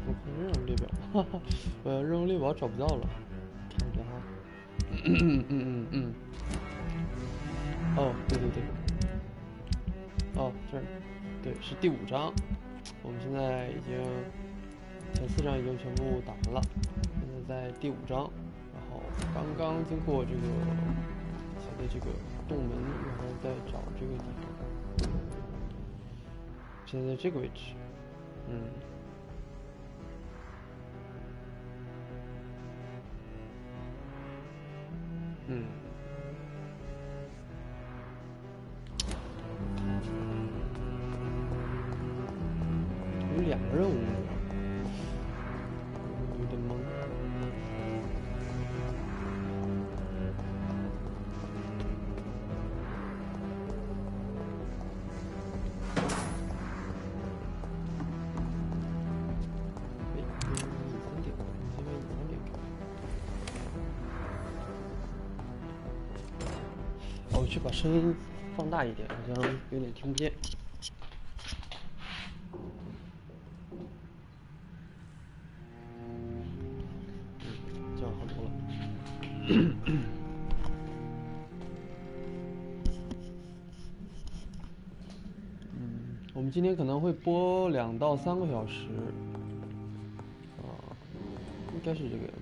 我看任务列表，哈哈，任务列表找不到了，看一下哈。哦，对对对，哦这儿，对，是第5章。我们现在已经前4章已经全部打完了，现在在第5章，然后刚刚经过这个小的这个洞门，然后再找这个地方，现在这个位置，嗯。有2个任务，有点懵。哎，隐藏点，你先把隐藏点给我。哦，我去把声音放大一点，好像有点听不见。这样好多了。我们今天可能会播2到3个小时，应该是这个样子。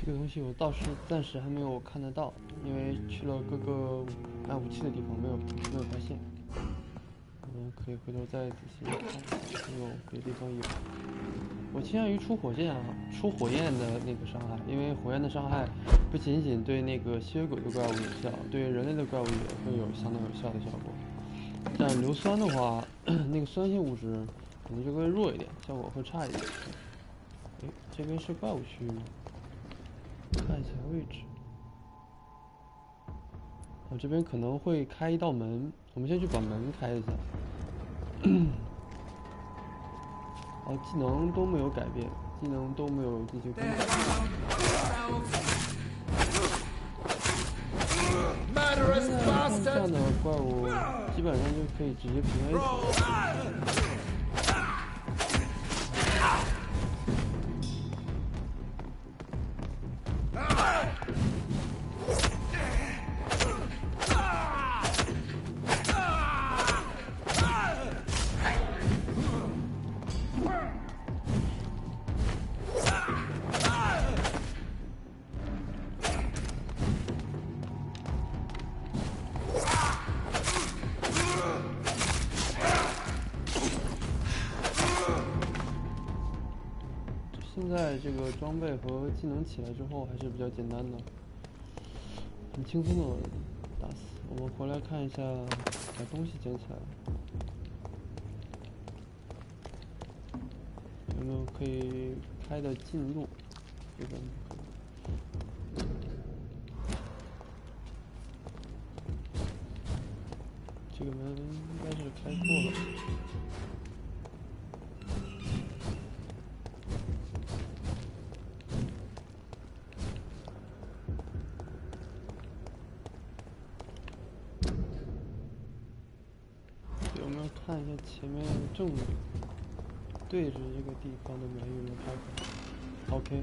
这个东西我倒是暂时还没有看得到，因为去了各个按武器的地方没有发现。我们可以回头再仔细看一下，有别的地方有。我倾向于出火焰的那个伤害，因为火焰的伤害不仅仅对那个吸血鬼的怪物有效，对人类的怪物也会有相当有效的效果。但硫酸的话，那个酸性物质可能就会弱一点，效果会差一点。哎，这边是怪物区域吗？看一下位置。我这边可能会开一道门，我们先去把门开一下。哦，技能都没有改变，技能都没有进行更改。现在看这样的怪物，基本上就可以直接平 A 死。现在这个装备和技能起来之后还是比较简单的，很轻松的打死。我们回来看一下，把东西捡起来，有没有可以开的近路？这边这个门应该是开错了。有没有看一下前面正对着这个地方的门有没有开口 ？OK，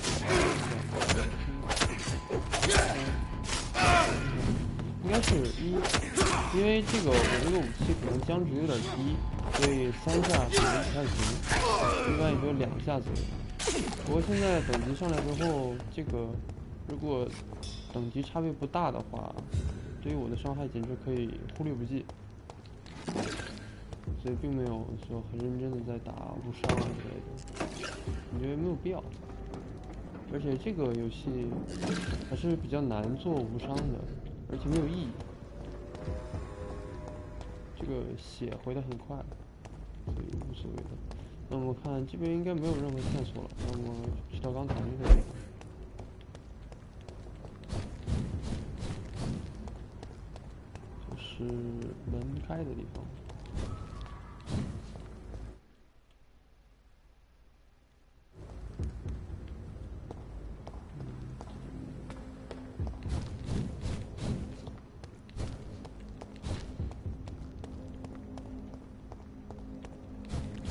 应该是一，因为这个我这个武器可能僵值有点低，所以3下可能不太行，一般也就2下左右。不过现在等级上来之后，这个如果等级差别不大的话，对于我的伤害简直可以忽略不计，所以并没有说很认真的在打无伤啊之类的，我觉得没有必要。而且这个游戏还是比较难做无伤的，而且没有意义。这个血回得很快，所以无所谓的。那我们看这边应该没有任何线索了，那么去到刚才那个地方，就是门开的地方。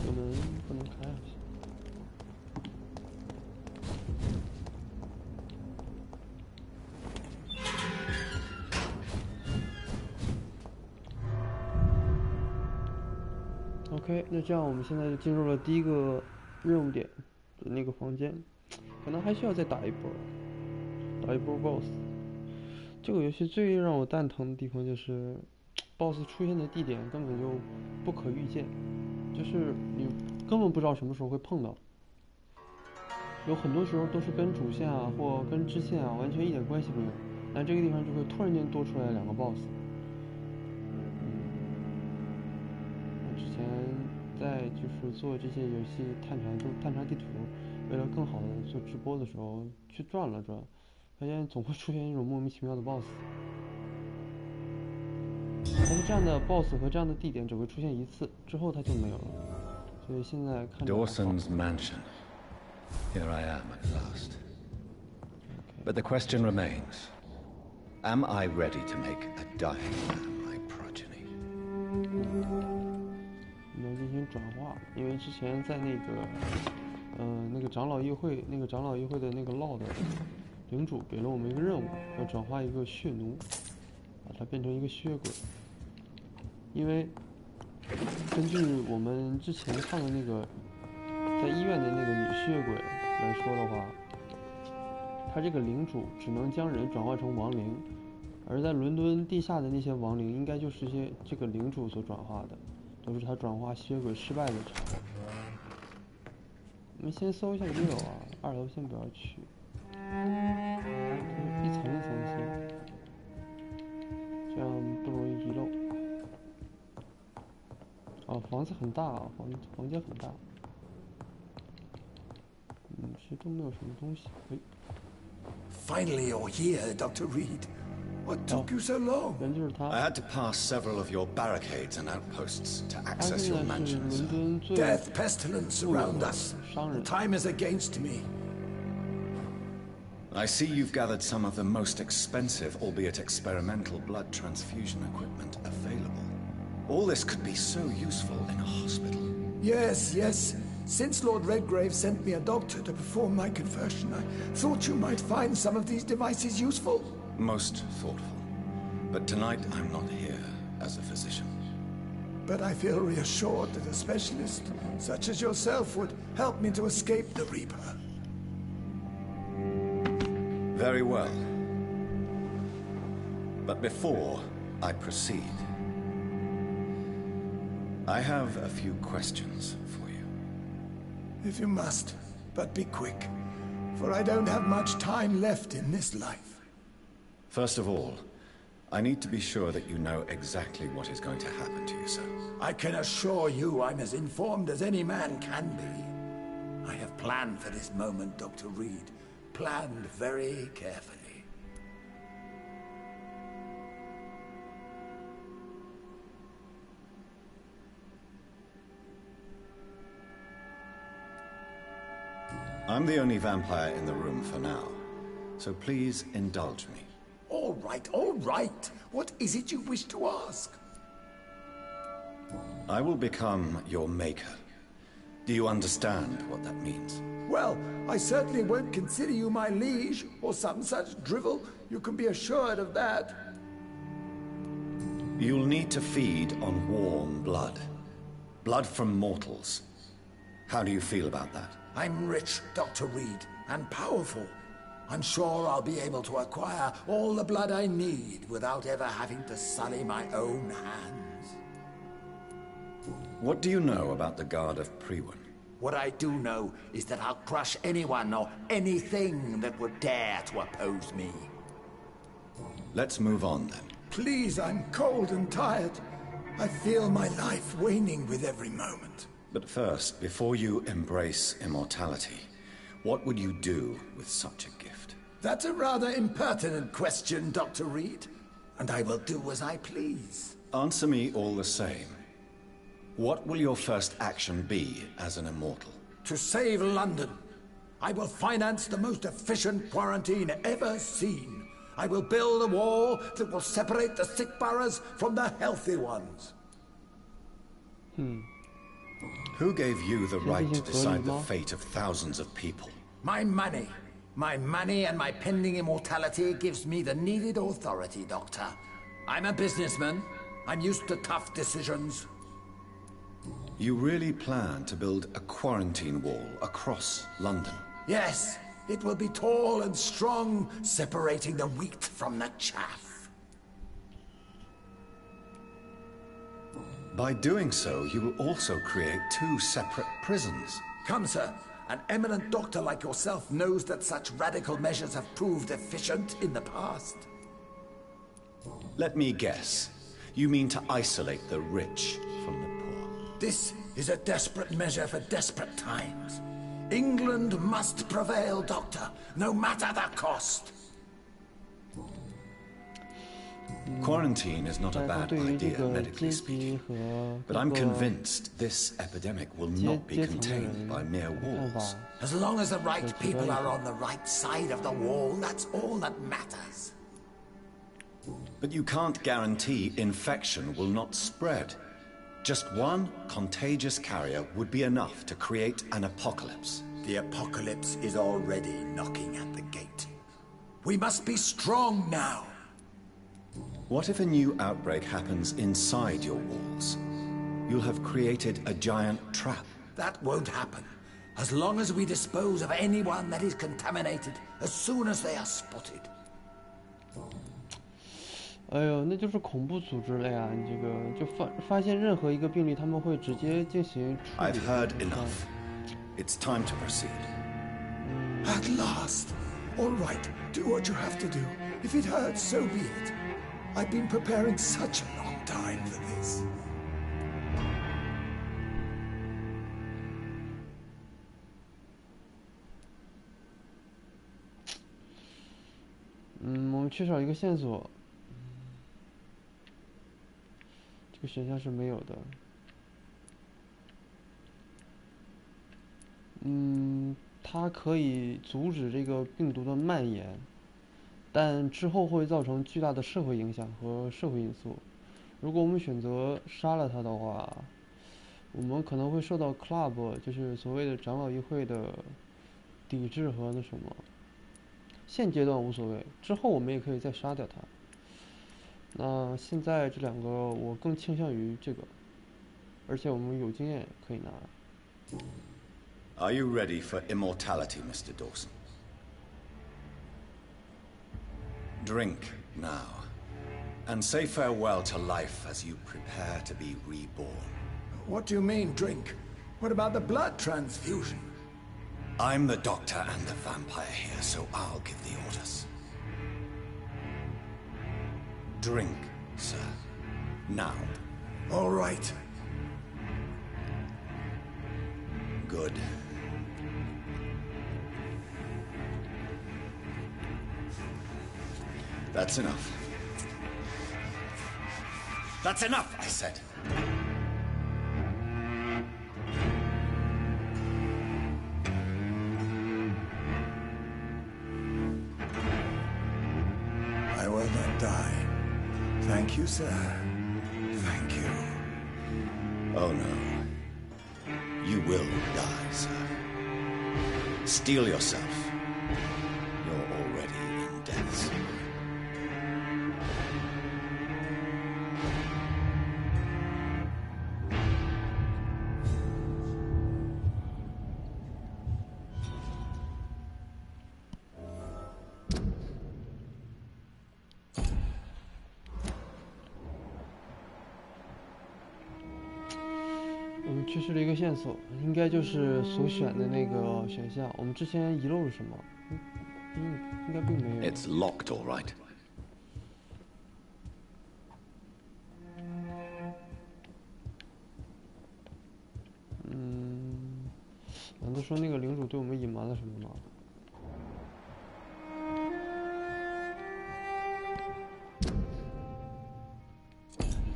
这门不能开啊！ OK， 那这样我们现在就进入了第一个任务点的那个房间，可能还需要再打一波 BOSS。这个游戏最让我蛋疼的地方就是，BOSS 出现的地点根本就不可预见，就是你根本不知道什么时候会碰到。有很多时候都是跟主线啊或跟支线啊完全一点关系没有，但这个地方就会突然间多出来2个 BOSS。之前在就是做这些游戏探查地图，为了更好的做直播的时候去转了转，发现总会出现一种莫名其妙的 BOSS。但是这样的 BOSS 和这样的地点只会出现一次，之后它就没有了。所以现在看着 Dawson's Mansion. Here I am at last. But the question remains: am I ready to make a dying man my progeny? 你要进行转化，因为之前在那个那个长老议会的那个 Lord 领主给了我们一个任务，要转化一个血奴，把它变成一个血鬼。因为根据我们之前看的那个在医院的那个女血鬼来说的话，他这个领主只能将人转化成亡灵，而在伦敦地下的那些亡灵应该就是这个领主所转化的，都是他转化血鬼失败的产物。我们先搜一下1楼啊，2楼先不要去，一层一层先，这样不容易遗漏。哦，房子很大啊，房间很大。其实都没有什么东西。哎。 Finally, you're here, Dr. Reed. What took you so long? I had to pass several of your barricades and outposts to access your mansions. Death, pestilence surround us. The time is against me. I see you've gathered some of the most expensive, albeit experimental, blood transfusion equipment available. All this could be so useful in a hospital. Yes, yes. Since Lord Redgrave sent me a doctor to perform my conversion, I thought you might find some of these devices useful. Most thoughtful. But tonight I'm not here as a physician. But I feel reassured that a specialist such as yourself would help me to escape the Reaper. Very well. But before I proceed, I have a few questions for you. If you must, but be quick, for I don't have much time left in this life. First of all, I need to be sure that you know exactly what is going to happen to you, sir. I can assure you I'm as informed as any man can be. I have planned for this moment, Dr. Reed. Planned very carefully. I'm the only vampire in the room for now, so please indulge me. All right, all right. What is it you wish to ask? I will become your maker. Do you understand what that means? Well, I certainly won't consider you my liege, or some such drivel. You can be assured of that. You'll need to feed on warm blood. Blood from mortals. How do you feel about that? I'm rich, Dr. Reed, and powerful. I'm sure I'll be able to acquire all the blood I need without ever having to sully my own hands. What do you know about the Guard of Priwen? What I do know is that I'll crush anyone or anything that would dare to oppose me. Let's move on then. Please, I'm cold and tired. I feel my life waning with every moment. But first, before you embrace immortality, what would you do with such a gift? That's a rather impertinent question, Dr. Reed. And I will do as I please. Answer me all the same. What will your first action be as an immortal? To save London, I will finance the most efficient quarantine ever seen. I will build a wall that will separate the sick boroughs from the healthy ones. Who gave you the right to decide the fate of thousands of people? My money. My money and my pending immortality gives me the needed authority, Doctor. I'm a businessman. I'm used to tough decisions. You really plan to build a quarantine wall across London? Yes, it will be tall and strong, separating the wheat from the chaff. By doing so, you will also create 2 separate prisons. Come, sir. An eminent doctor like yourself knows that such radical measures have proved efficient in the past. Let me guess. You mean to isolate the rich from the poor? This is a desperate measure for desperate times. England must prevail, Doctor, no matter the cost. Quarantine is not a bad idea, medically speaking. But I'm convinced this epidemic will not be contained by mere walls. As long as the right people are on the right side of the wall, that's all that matters. But you can't guarantee infection will not spread. Just one contagious carrier would be enough to create an apocalypse. The apocalypse is already knocking at the gate. We must be strong now. What if a new outbreak happens inside your walls? You'll have created a giant trap. That won't happen. As long as we dispose of anyone that is contaminated, as soon as they are spotted. 哎呦，那就是恐怖组织了呀！你这个就发现任何一个病例，他们会直接进行处理。 I've heard enough. It's time to proceed. At last. All right, do what you have to do. If it hurts, so be it. I've been preparing such a long time for this. 我们缺少一个线索。这个选项是没有的。它可以阻止这个病毒的蔓延，但之后会造成巨大的社会影响和社会因素。如果我们选择杀了它的话，我们可能会受到 club 就是所谓的长老议会的抵制和那什么。现阶段无所谓，之后我们也可以再杀掉它。那现在这两个我更倾向于这个，而且我们有经验可以拿。 Are you ready for immortality, Mr. Dawson? Drink now, and say farewell to life as you prepare to be reborn. What do you mean, drink? What about the blood transfusion? I'm the doctor and the vampire here, so I'll give the orders. Drink, sir. Now. All right. Good. That's enough. That's enough, I said. Thank you, sir. Thank you. Oh no. You will die, sir. Steel yourself. You're already in death's door.我们缺失了一个线索，应该就是所选的那个选项。我们之前遗漏了什么？应该并没有。 It's locked, all right. 难道说那个领主对我们隐瞒了什么吗？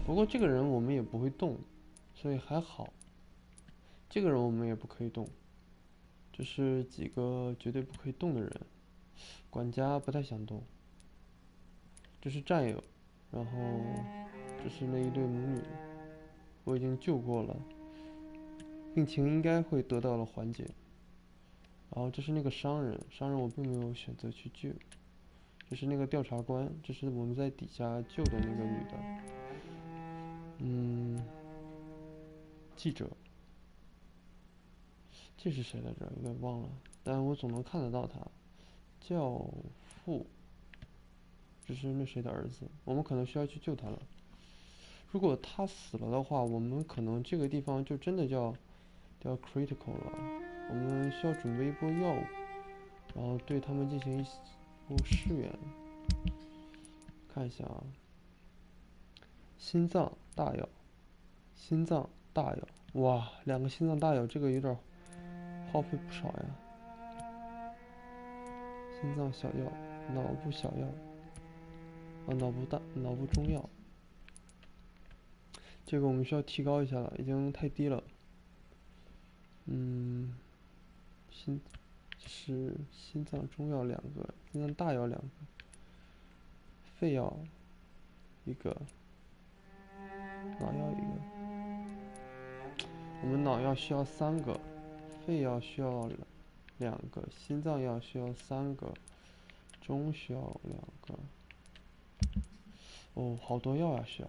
不过这个人我们也不会动，所以还好。这个人我们也不可以动，这是几个绝对不可以动的人。管家不太想动。这是战友，然后这是那一对母女，我已经救过了，病情应该会得到了缓解。然后这是那个商人，商人我并没有选择去救。这是那个调查官，这是我们在底下救的那个女的。记者，这是谁来着？有点忘了，但我总能看得到他。教父，这是那谁的儿子，我们可能需要去救他了。如果他死了的话，我们可能这个地方就真的叫 critical 了。我们需要准备一波药物，然后对他们进行一波支援。看一下啊，心脏大药，心脏大药，哇，2个心脏大药，这个有点耗费不少呀。心脏小药，脑部小药，脑部中药，这个我们需要提高一下了，已经太低了。心脏中药2个，心脏大药2个，肺药1个，脑药1个。我们脑药需要3个，肺药需要2个，心脏药需要3个，中需要2个。哦，好多药呀，需要。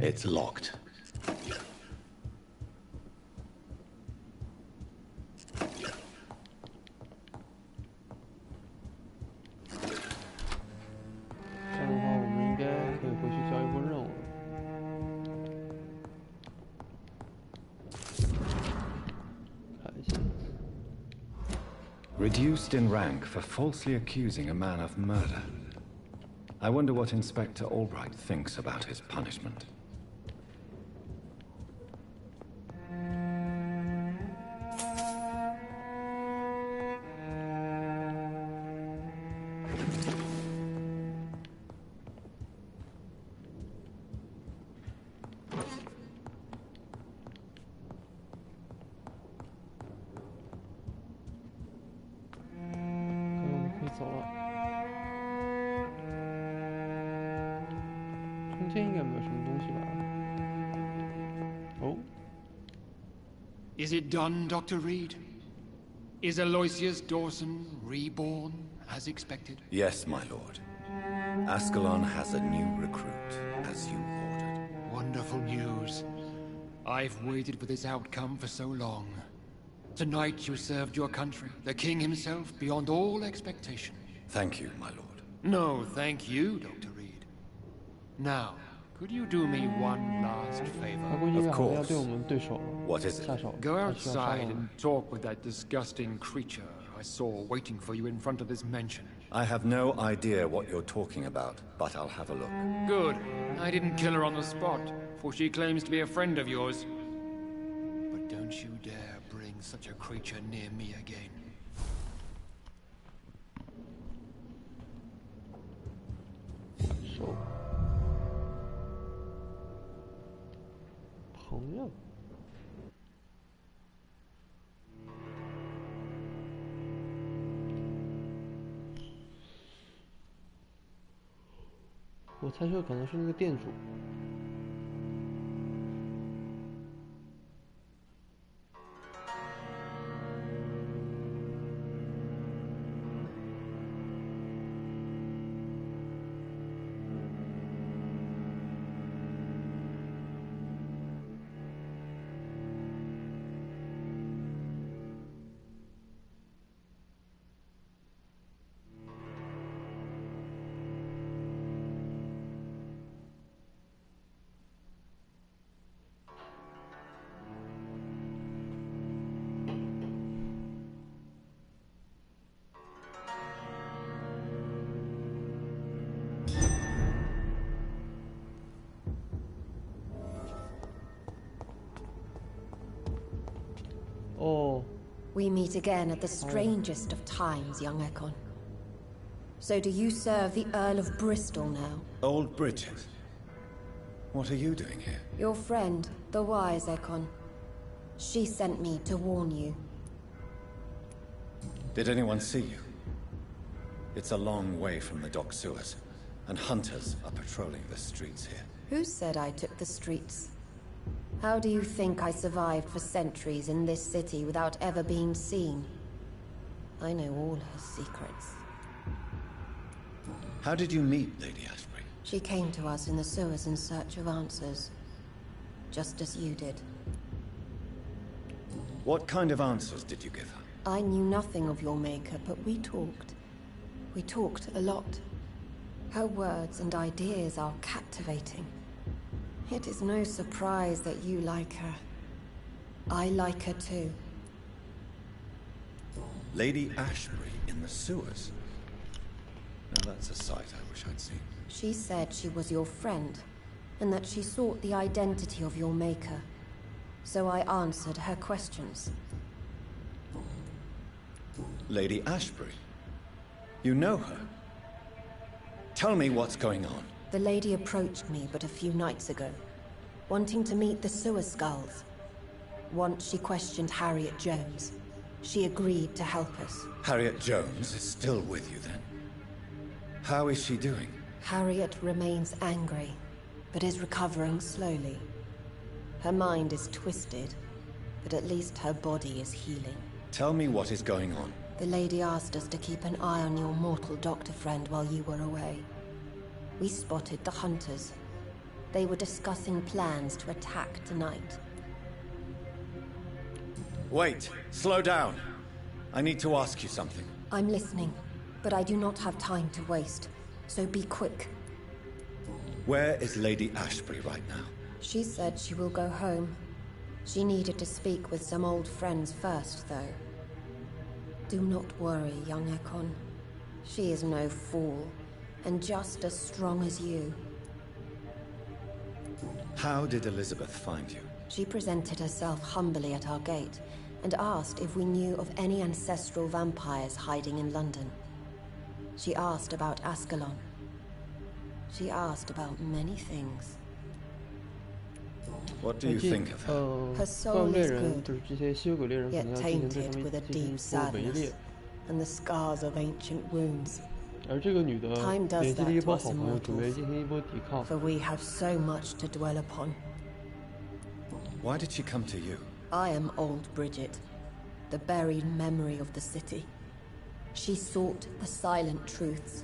It's locked. 这样的话，我们应该可以回去交一波任务了。看一下。Reduced in rank for falsely accusing a man of murder. I wonder what Inspector Albright thinks about his punishment. Is it done, Dr. Reed? Is Aloysius Dawson reborn, as expected? Yes, my lord. Ascalon has a new recruit, as you ordered. Wonderful news. I've waited for this outcome for so long. Tonight you served your country, the king himself, beyond all expectation. Thank you, my lord. No, thank you, Dr. Reed. Now, could you do me one last favor? Of course. What is it? Go outside and talk with that disgusting creature I saw waiting for you in front of this mansion. I have no idea what you're talking about, but I'll have a look. Good. I didn't kill her on the spot, for she claims to be a friend of yours. But don't you dare bring such a creature near me again. 手，朋友。我猜测可能是那个店主。Oh. We meet again at the strangest of times, young Ekon. So do you serve the Earl of Bristol now? Old Bridget. What are you doing here? Your friend, the wise Ekon. She sent me to warn you. Did anyone see you? It's a long way from the dock sewers, and hunters are patrolling the streets here. Who said I took the streets? How do you think I survived for centuries in this city without ever being seen? I know all her secrets. How did you meet Lady Ashbury? She came to us in the sewers in search of answers. Just as you did. What kind of answers did you give her? I knew nothing of your maker, but we talked. We talked a lot. Her words and ideas are captivating. It is no surprise that you like her. I like her too. Lady Ashbury in the sewers? Now that's a sight I wish I'd seen. She said she was your friend, and that she sought the identity of your maker. So I answered her questions. Lady Ashbury? You know her? Tell me what's going on. The lady approached me but a few nights ago, wanting to meet the sewer skulls. Once she questioned Harriet Jones. She agreed to help us. Harriet Jones is still with you then? How is she doing? Harriet remains angry, but is recovering slowly. Her mind is twisted, but at least her body is healing. Tell me what is going on. The lady asked us to keep an eye on your mortal doctor friend while you were away. We spotted the hunters. They were discussing plans to attack tonight. Wait, slow down. I need to ask you something. I'm listening, but I do not have time to waste, so be quick. Where is Lady Ashbury right now? She said she will go home. She needed to speak with some old friends first, though. Do not worry, young Ekon. She is no fool, and just as strong as you. How did Elizabeth find you? She presented herself humbly at our gate, and asked if we knew of any ancestral vampires hiding in London. She asked about Ascalon. She asked about many things. What do you think of her? Her 怪物 soul 猎 is 人 good, 就是这些吸血鬼猎人可 yet 能要进行对他 tainted 们 with a 进 deep 行一波围 sadness 猎， and the scars of ancient wounds. 而这个女的 Time does 联系了一 that 波 to us 好朋友， immortals. 准备进行一波抵抗。 For we have so much to dwell upon. Why did she come to you? I am old Bridget, the buried memory of the city. She sought the silent truths.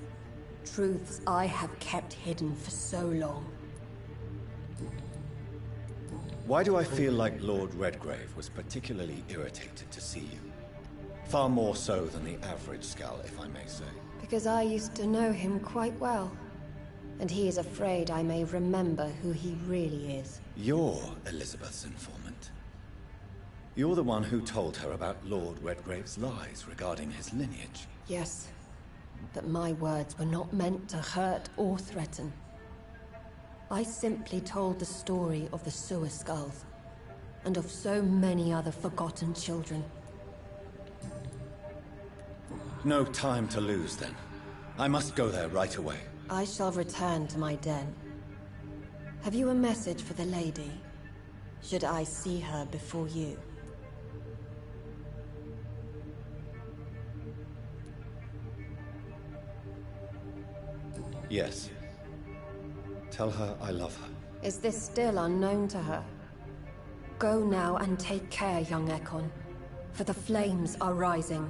Truths I have kept hidden for so long. Why do I feel like Lord Redgrave was particularly irritated to see you? Far more so than the average Skull, if I may say. Because I used to know him quite well. And he is afraid I may remember who he really is. You're Elizabeth's informant. You're the one who told her about Lord Redgrave's lies regarding his lineage. Yes. but my words were not meant to hurt or threaten. I simply told the story of the Sewer Skulls, and of so many other forgotten children. No time to lose, then. I must go there right away. I shall return to my den. Have you a message for the lady? Should I see her before you? Yes. Tell her I love her. Is this still unknown to her? Go now and take care, young Ekon, for the flames are rising.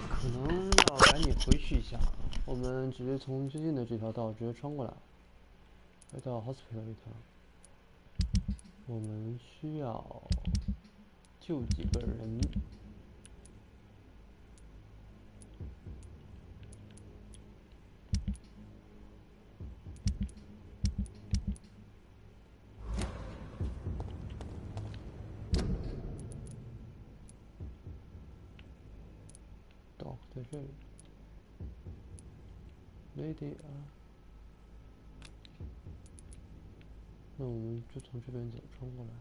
可能要赶紧回去一下。我们直接从最近的这条道直接穿过来，回到 hospital 一条。我们需要救几个人。Doc 在这里 ，Lady 啊，那我们就从这边走，穿过来。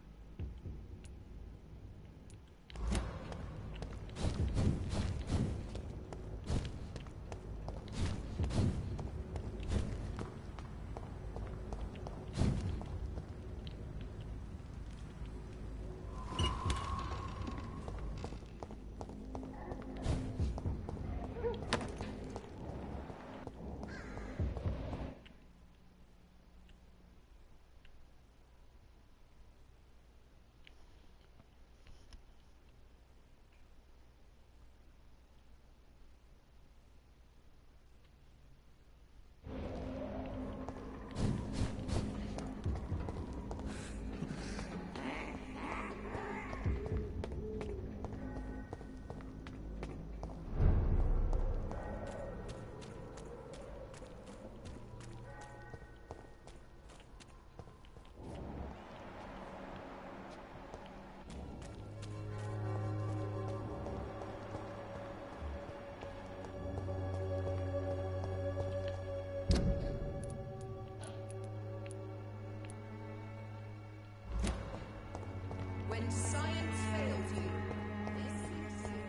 When science fails you, this is you.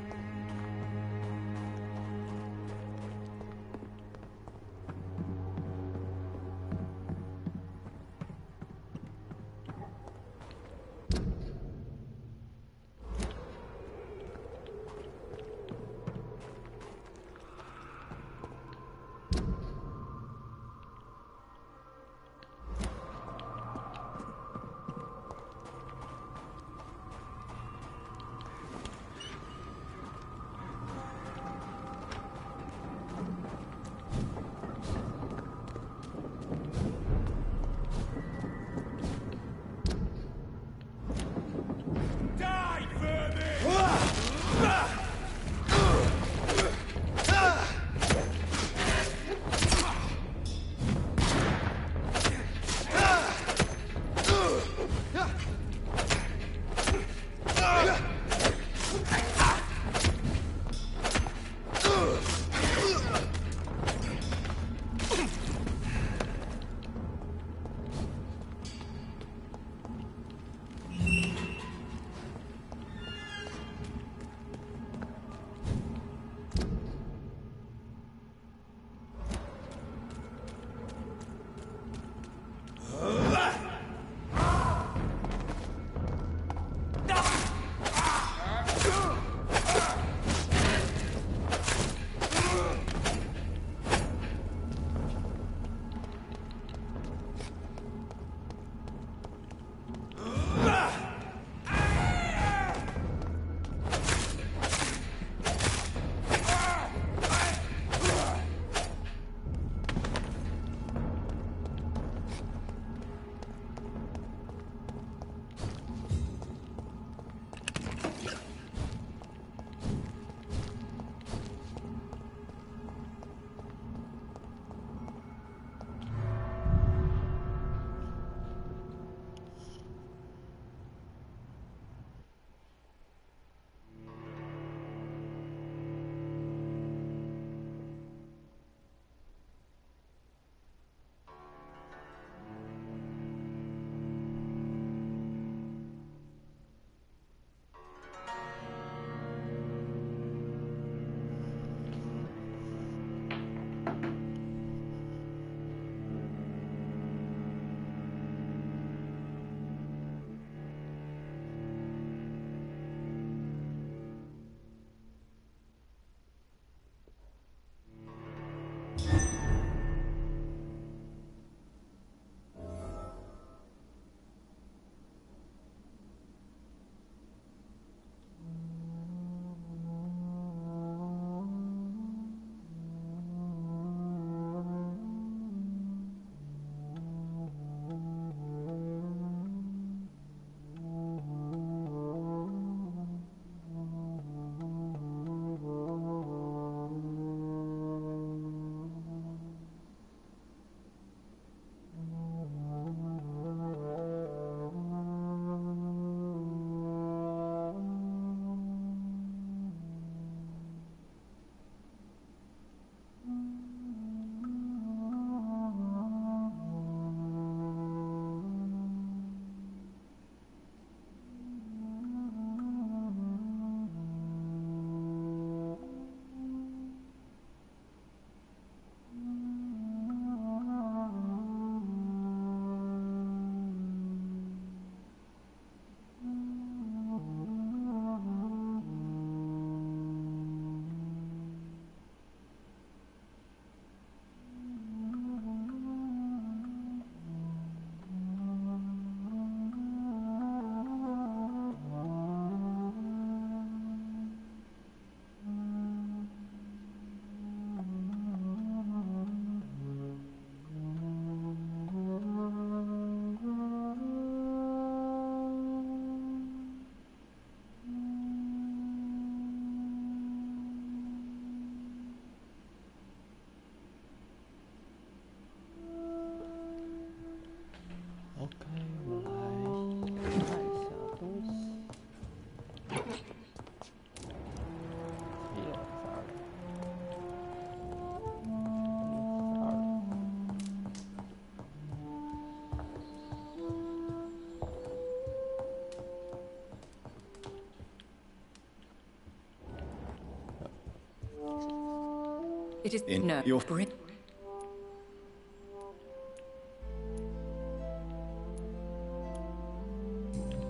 It is In no. your...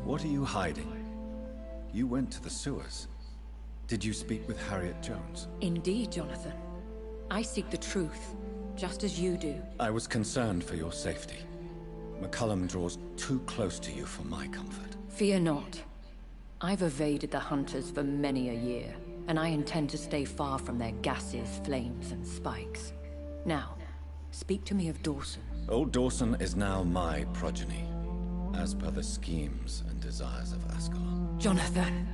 What are you hiding? You went to the sewers. Did you speak with Harriet Jones? Indeed, Jonathan. I seek the truth, just as you do. I was concerned for your safety. McCullum draws too close to you for my comfort. Fear not. I've evaded the Hunters for many a year, and I intend to stay far from their gases, flames, and spikes. Now, speak to me of Dawson. Old Dawson is now my progeny, as per the schemes and desires of Ascalon. Jonathan,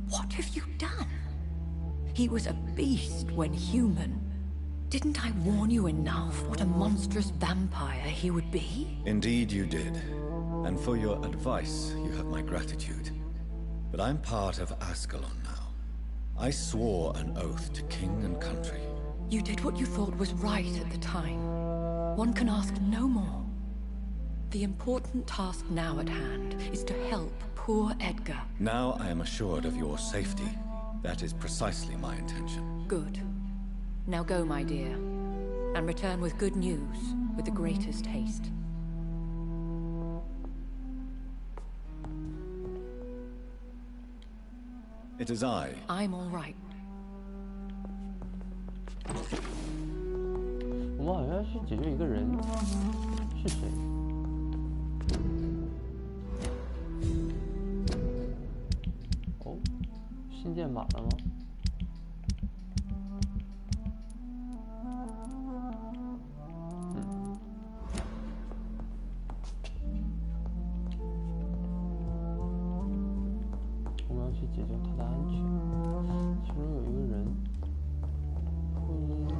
what have you done? He was a beast when human. Didn't I warn you enough what a monstrous vampire he would be? Indeed you did. And for your advice, you have my gratitude. But I'm part of Ascalon now. I swore an oath to king and country. You did what you thought was right at the time. One can ask no more. The important task now at hand is to help poor Edgar. Now I am assured of your safety. That is precisely my intention. Good. Now go, my dear, and return with good news with the greatest haste. It is I. I'm all right. 我们好像要去解决一个人，是谁？哦，新建满了吗？我们要去解救他的安全。其中有一个人，婚姻吧。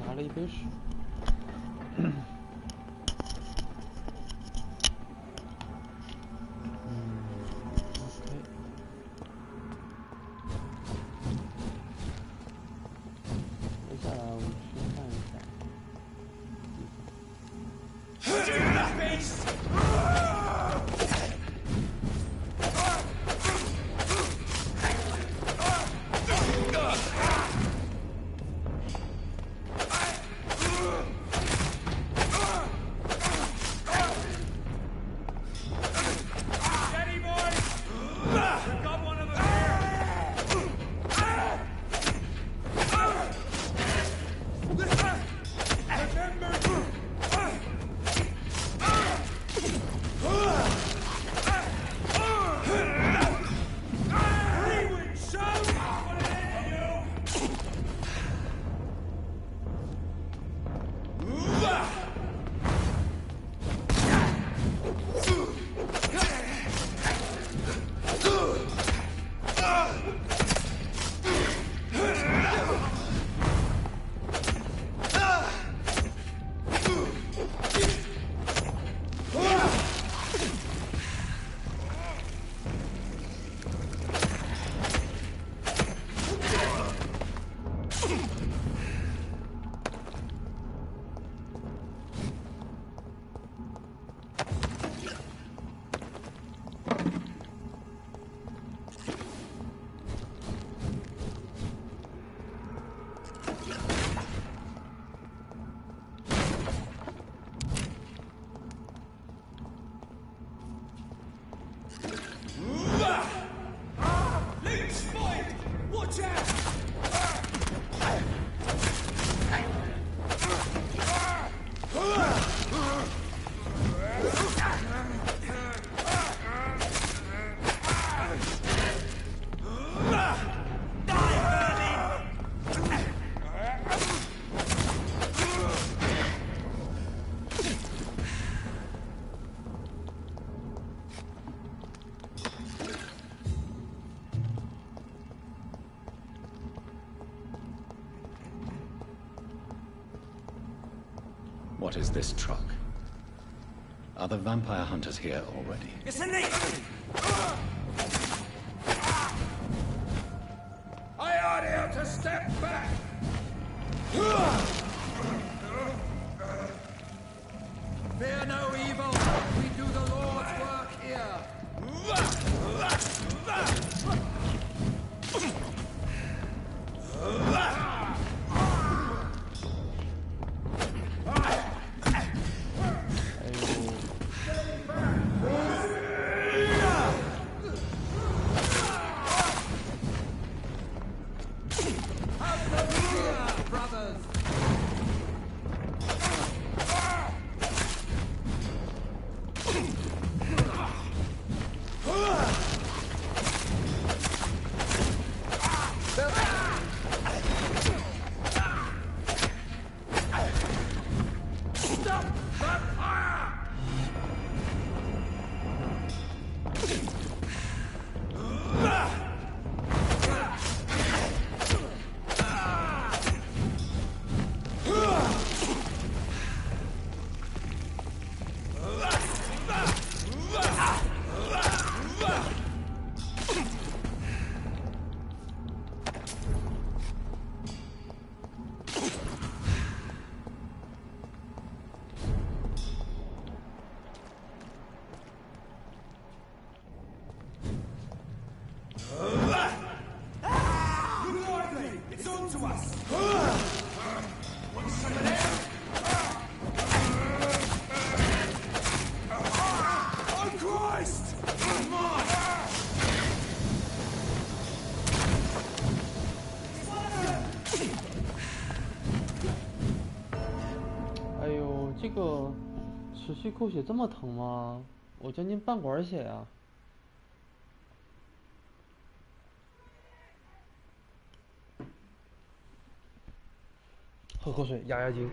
拿了一杯水。OK。接下来我们去看一下。What is this truck? Are the vampire hunters here already? I order you to step back! Fear no evil. We do the Lord's work here. Brothers. Stop that fire! It's on to us! Want some of them? Oh Christ! Come on! 哎呦，这个持续扣血这么疼吗？我将近半管血呀、喝口水压压惊。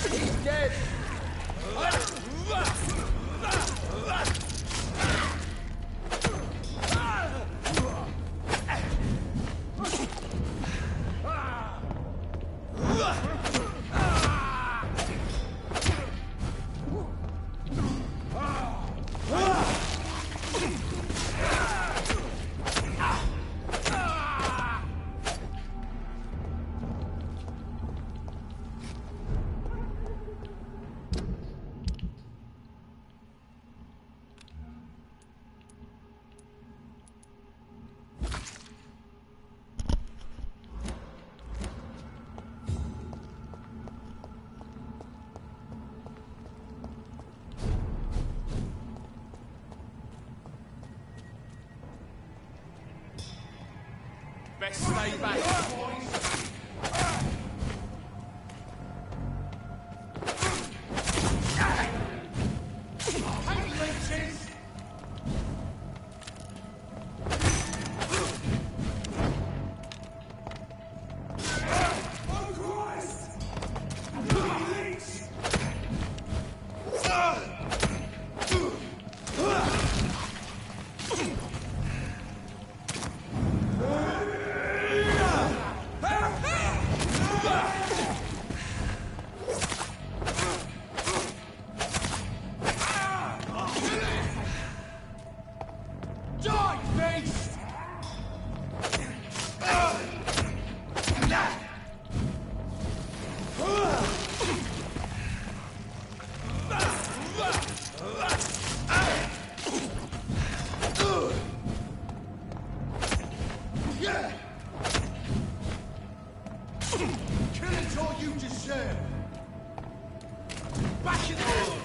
He's dead! Best stay back, boys. Hey, leeches! Killing's all you deserve. Back in the...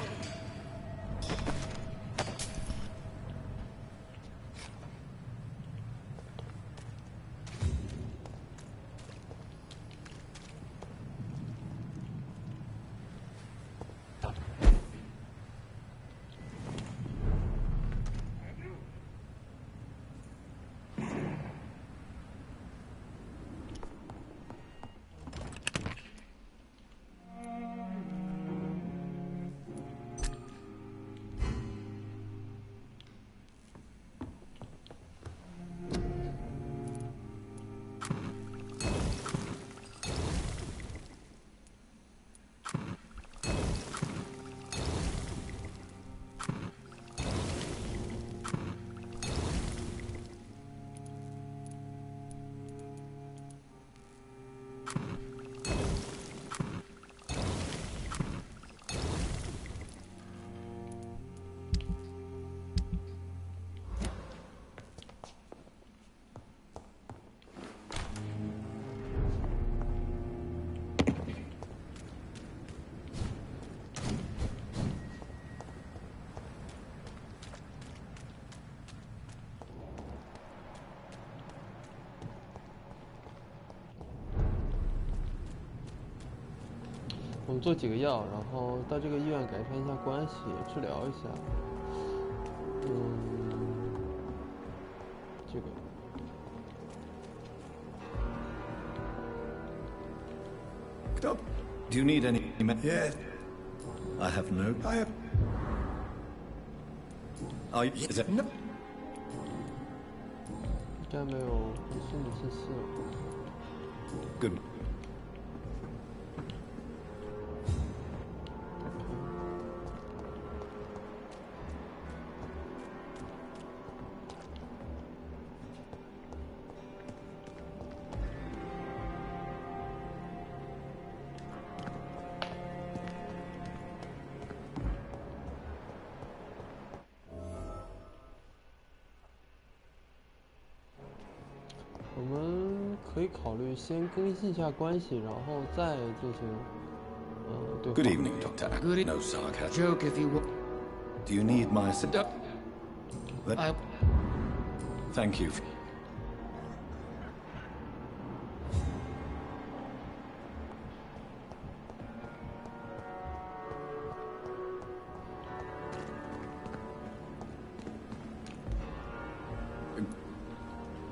我们做几个药，然后到这个医院改善一下关系，治疗一下。这个。Do you need any? Yes. I have no. I have... Are you? Is it? No. 应该没有身体信息了。 Good.我们可以考虑先更新一下关系，然后再进行对话。 Good evening, Doctor. Good No sarcasm. Joke if you will. Do you need my assistance? Thank you.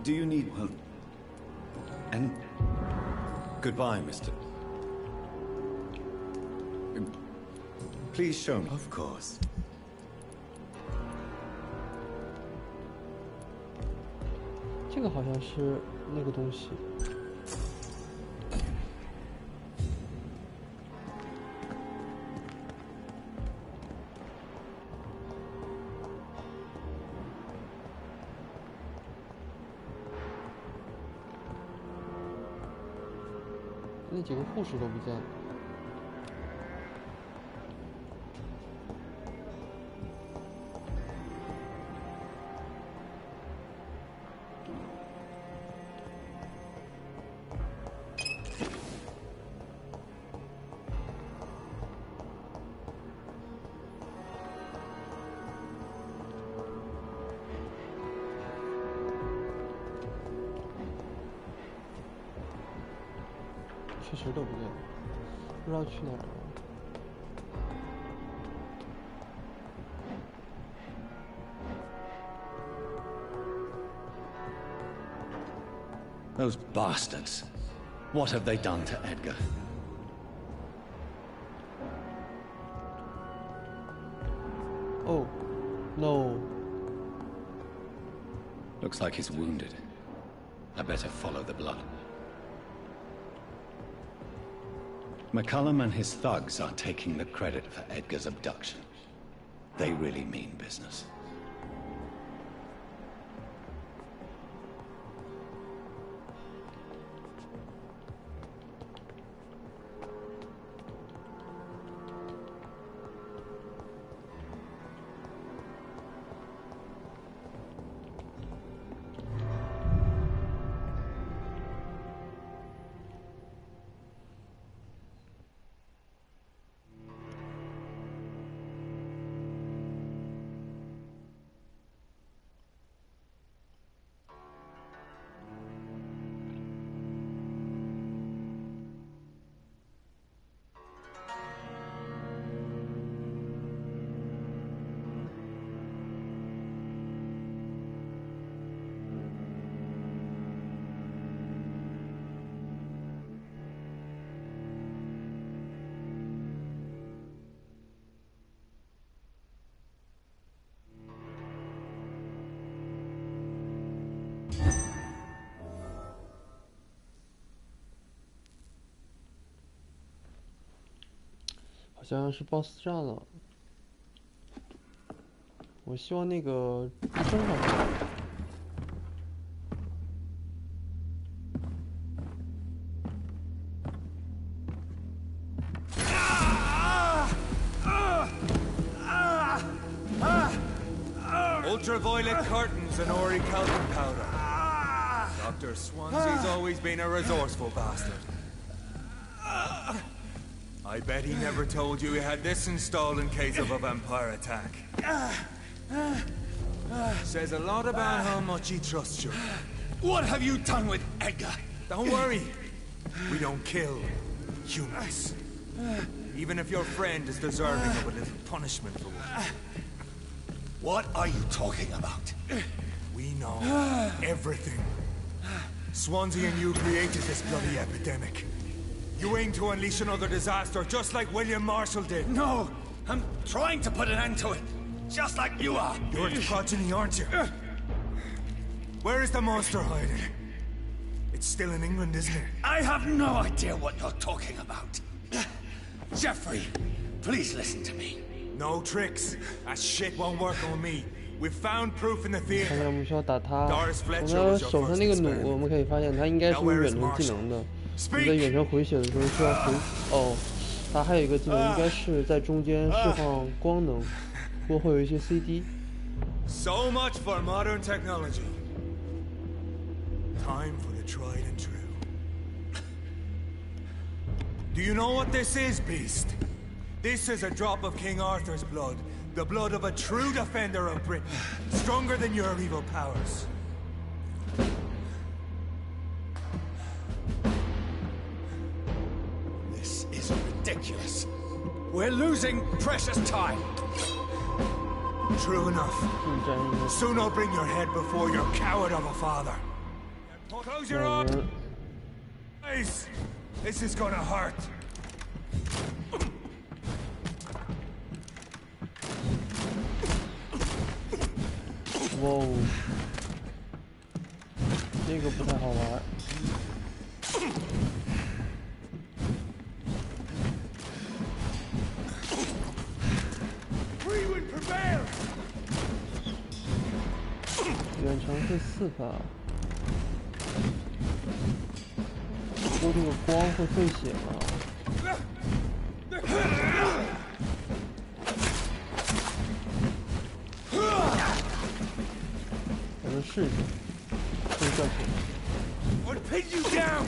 Do you need help? And goodbye, Mr. Please show me. Of course. 这个好像是那个东西。那几个护士都不见了。确实都不见了，不知道去哪儿了。Those bastards. What have they done to Edgar? Oh, no. Looks like he's wounded. I better follow the blood. McCullum and his thugs are taking the credit for Edgar's abduction. They really mean business.好像是 BOSS 战了。我希望那个医生上去。Ultraviolet curtains and orichalcum powder. Dr. Swansea's always been a resourceful bastard. I bet he never told you he had this installed in case of a vampire attack. Says a lot about how much he trusts you. What have you done with Edgar? Don't worry. We don't kill humans. Even if your friend is deserving of a little punishment for what. What are you talking about? We know everything. Swansea and you created this bloody epidemic. You aim to unleash another disaster, just like William Marshall did. No! I'm trying to put an end to it! Just like you are! You're its progeny, aren't you? Where is the monster hiding? It's still in England, isn't it? I have no idea what you're talking about. Jeffrey, please listen to me. No tricks. That shit won't work on me. We found proof in the 看 theater. 见我们需要打他， Doris 从 Fletcher 他 was your 手上 first 那个弩， experiment. 我们可以发现他应该是有远程技能的。你在远程回血的时候需要回，哦，他还有一个技能，应该是在中间释放光能，不过会有一些 CD。 So much for modern technology. Time for the tried and true. Do you know what this is, Beast? This is a drop of King Arthur's blood. The blood of a true defender of Britain. Stronger than your evil powers. This is ridiculous. We're losing precious time. True enough. Soon I'll bring your head before your coward of a father. Close your eyes. This is gonna hurt. 哇哦，这个不太好玩。远程是4发，不过这个光会费血吗？我们试一下，这个叫什么？ I'll pin you down.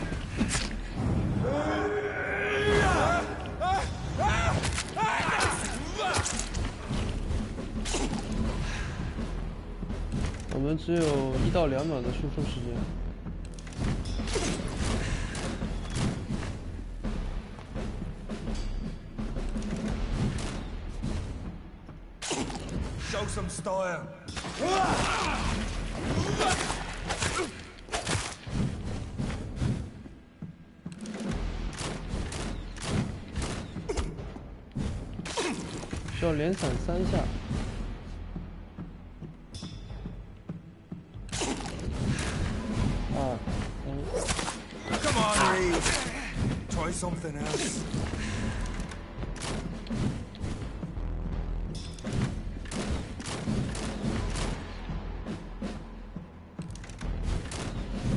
我们只有1到2秒的输出时间。 Show some style. 需要连闪3下。 Come on, Reed. Try something else.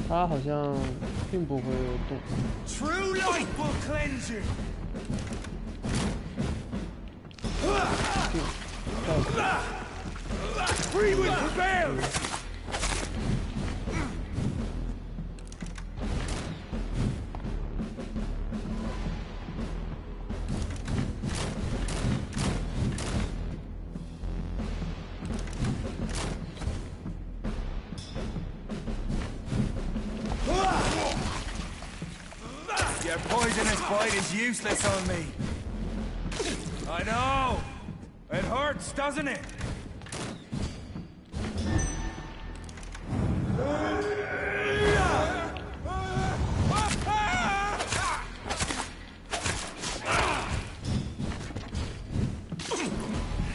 他好像并不会有动。 True light will cleanse you. 对， Reed prevails. ，Your poisonous bite is useless on me. I know. It hurts, doesn't it?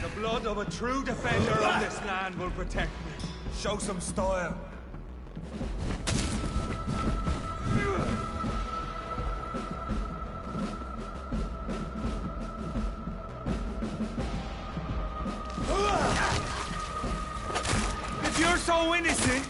The blood of a true defender of this land will protect me. Show some style. If you're so innocent...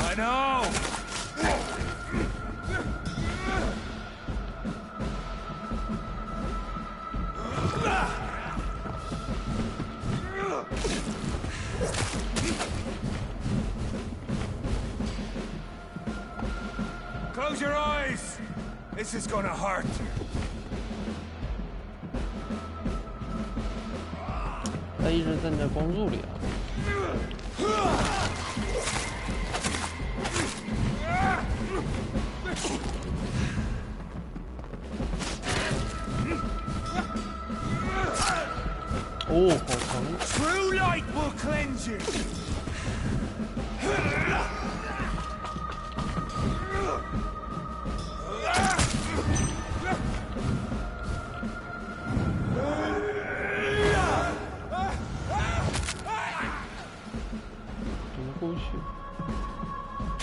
I know! Close your eyes! This is gonna hurt. 他一直站在光柱里啊。 哦，好疼！ True light will cleanse you.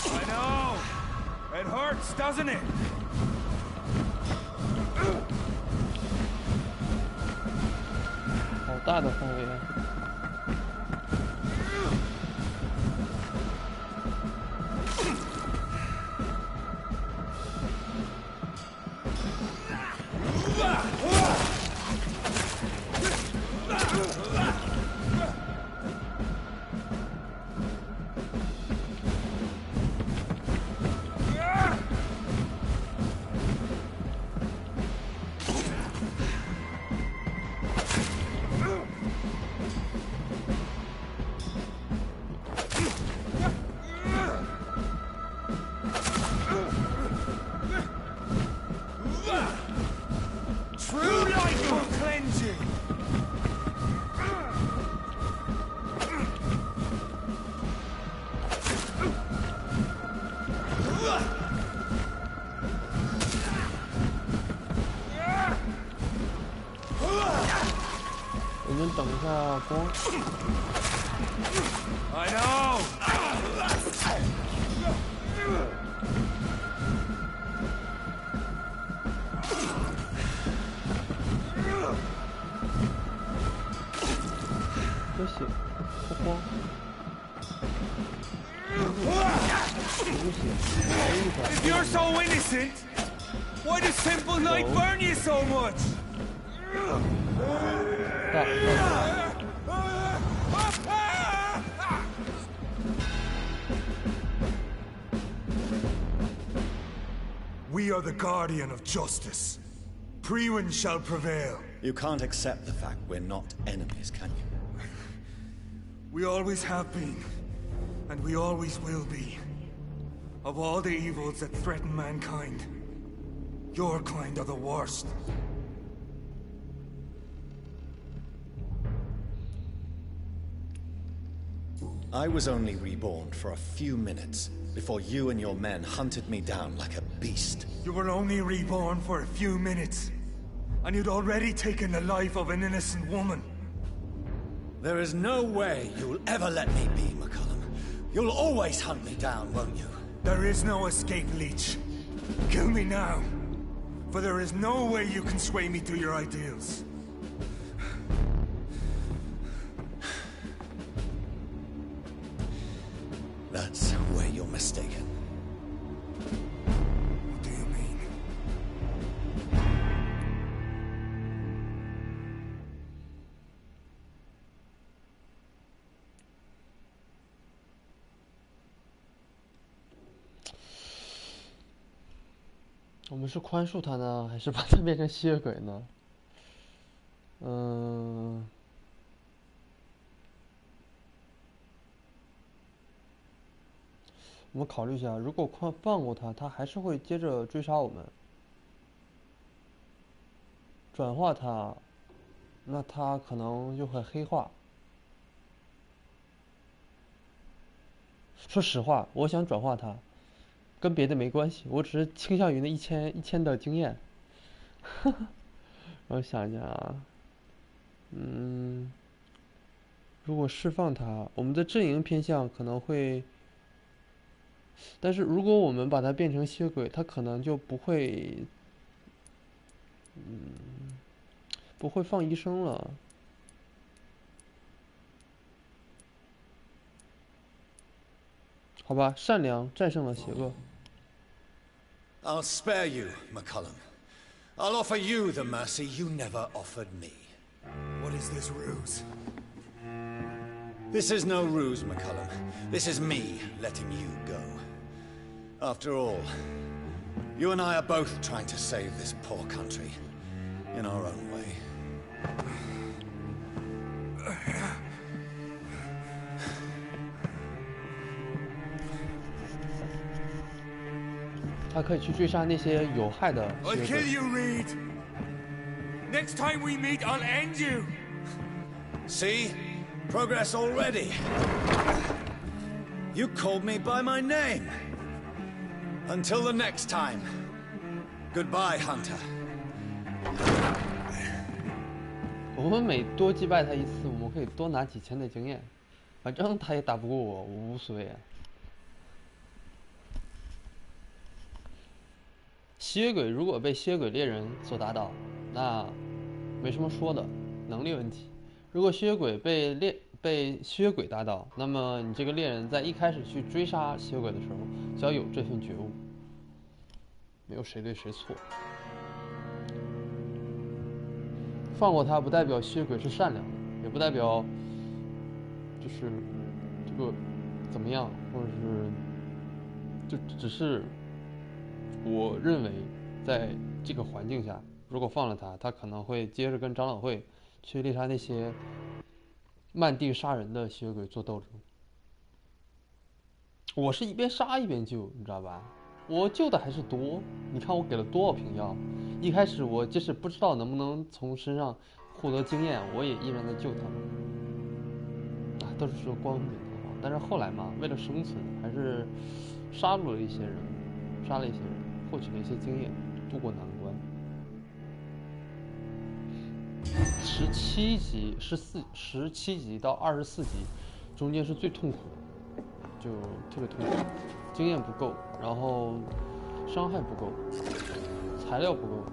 I know. It hurts, doesn't it? 好大的范围啊！ Reed 我们等一下光。I know. 喝血，喝光。If you're so innocent, why does simple light burn you so much? 大。 We are the guardian of justice. Priwen shall prevail. You can't accept the fact we're not enemies, can you? We always have been, and we always will be. Of all the evils that threaten mankind, your kind are the worst. I was only reborn for a few minutes before you and your men hunted me down like a beast. You were only reborn for a few minutes, and you'd already taken the life of an innocent woman. There is no way you'll ever let me be, McCullum. You'll always hunt me down, won't you? There is no escape, Leech. Kill me now, for there is no way you can sway me to your ideals. That's where you're mistaken. What do you mean? 我们是宽恕他呢，还是把他变成吸血鬼呢？我们考虑一下，如果放过他，他还是会接着追杀我们。转化他，那他可能就会黑化。说实话，我想转化他，跟别的没关系，我只是倾向于那一千的经验。我想一下啊，如果释放他，我们的阵营偏向可能会。但是如果我们把它变成吸血鬼，它可能就不会，不会放医生了。好吧，善良战胜了邪恶。I'll spare you, McCullum. I'll offer you the mercy you never offered me. What is this ruse? This is no ruse, McCullum. This is me letting you go. After all, you and I are both trying to save this poor country in our own way. 他可以去追杀那些有害的吸 I'll 血 kill 鬼。 you, Reed. Next time we meet, I'll end you. See? Progress already. You called me by my name. Until the next time. Goodbye, Hunter. 我们每多击败他一次，我们可以多拿几千的经验，反正他也打不过我，我无所谓啊。吸血鬼如果被吸血鬼猎人所打倒，那没什么说的，能力问题。如果吸血鬼被吸血鬼打倒，那么你这个猎人在一开始去追杀吸血鬼的时候，就要有这份觉悟，没有谁对谁错。放过他不代表吸血鬼是善良的，也不代表就是这个怎么样，或者是就只是我认为在这个环境下，如果放了他，他可能会接着跟长老会去猎杀那些漫地杀人的吸血鬼做斗争。我是一边杀一边救，你知道吧？我救的还是多，你看我给了多少瓶药。一开始我即使不知道能不能从身上获得经验，我也依然在救他们。啊，都是说光明正大，但是后来嘛，为了生存，还是杀戮了一些人，杀了一些人，获取了一些经验，渡过难关。17集到24集，中间是最痛苦的，就特别痛苦，经验不够，然后伤害不够，材料不够。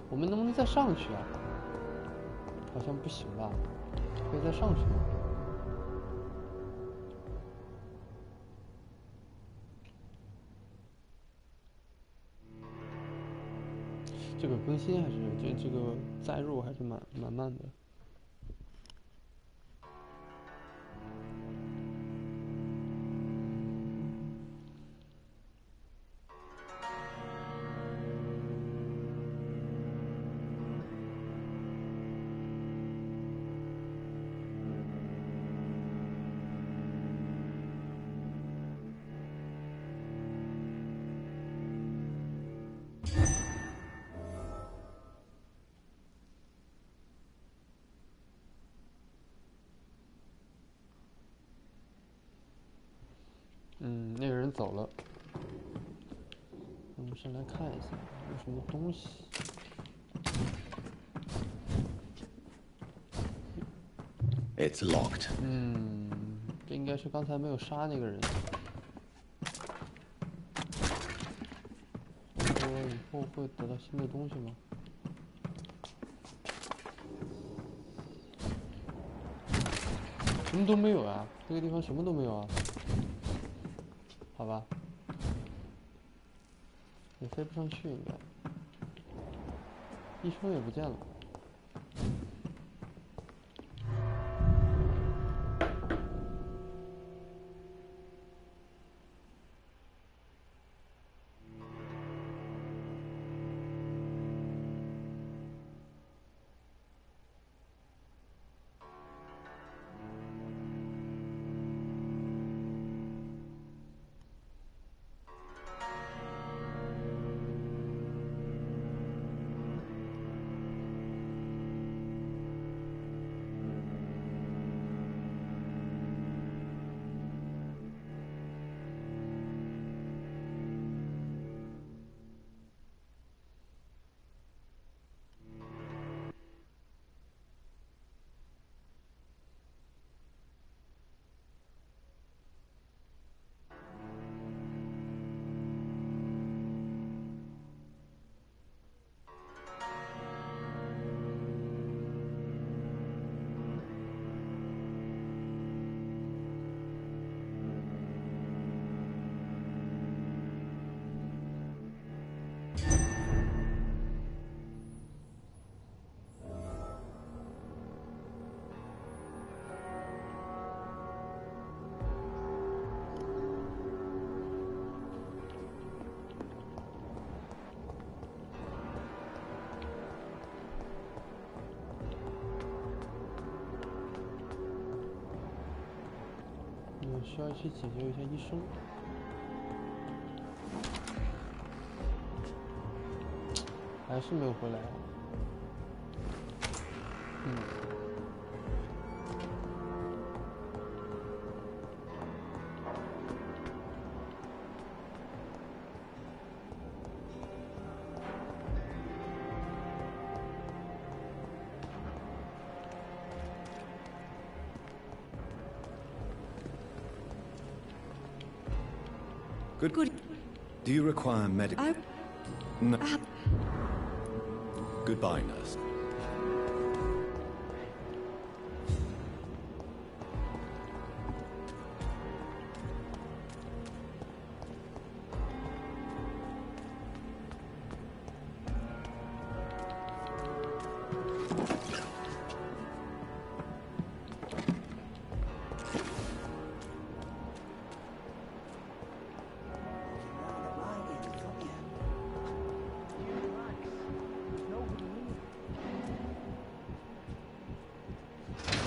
我们能不能再上去啊？好像不行吧？可以再上去吗？这个更新还是这个载入还是蛮慢的。那个人走了，我们上来看一下有什么东西。It's locked. 这应该是刚才没有杀那个人。说以后会得到新的东西吗？什么都没有啊，这个地方什么都没有啊。好吧，也飞不上去，应该。医生也不见了。需要去解救一下医生。还是没有回来啊。Good. Do you require medical? No. Goodbye, nurse.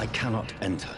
I cannot enter.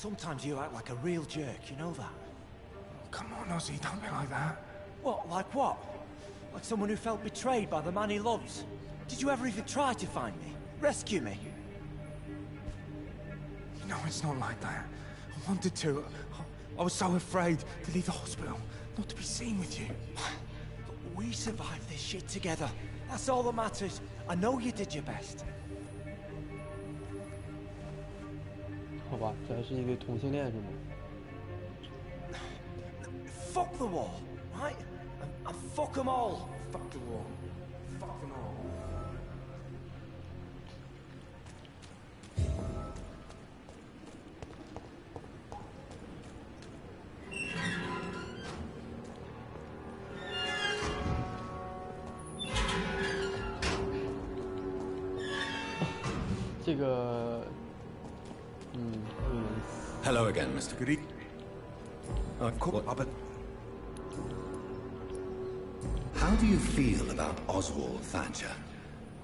Sometimes you act like a real jerk, you know that? Come on, Ozzy, don't be like that. What, like what? Like someone who felt betrayed by the man he loves? Did you ever even try to find me? Rescue me? No, it's not like that. I wanted to. I was so afraid to leave the hospital, not to be seen with you. But we survived this shit together. That's all that matters. I know you did your best. 好吧，这还是一对同性恋是吗？ Fuck the war, right? And fuck them all. Fuck the war. Fuck them all. 这个，Hello again, Mr. Good evening. What? How do you feel about Oswald Thatcher?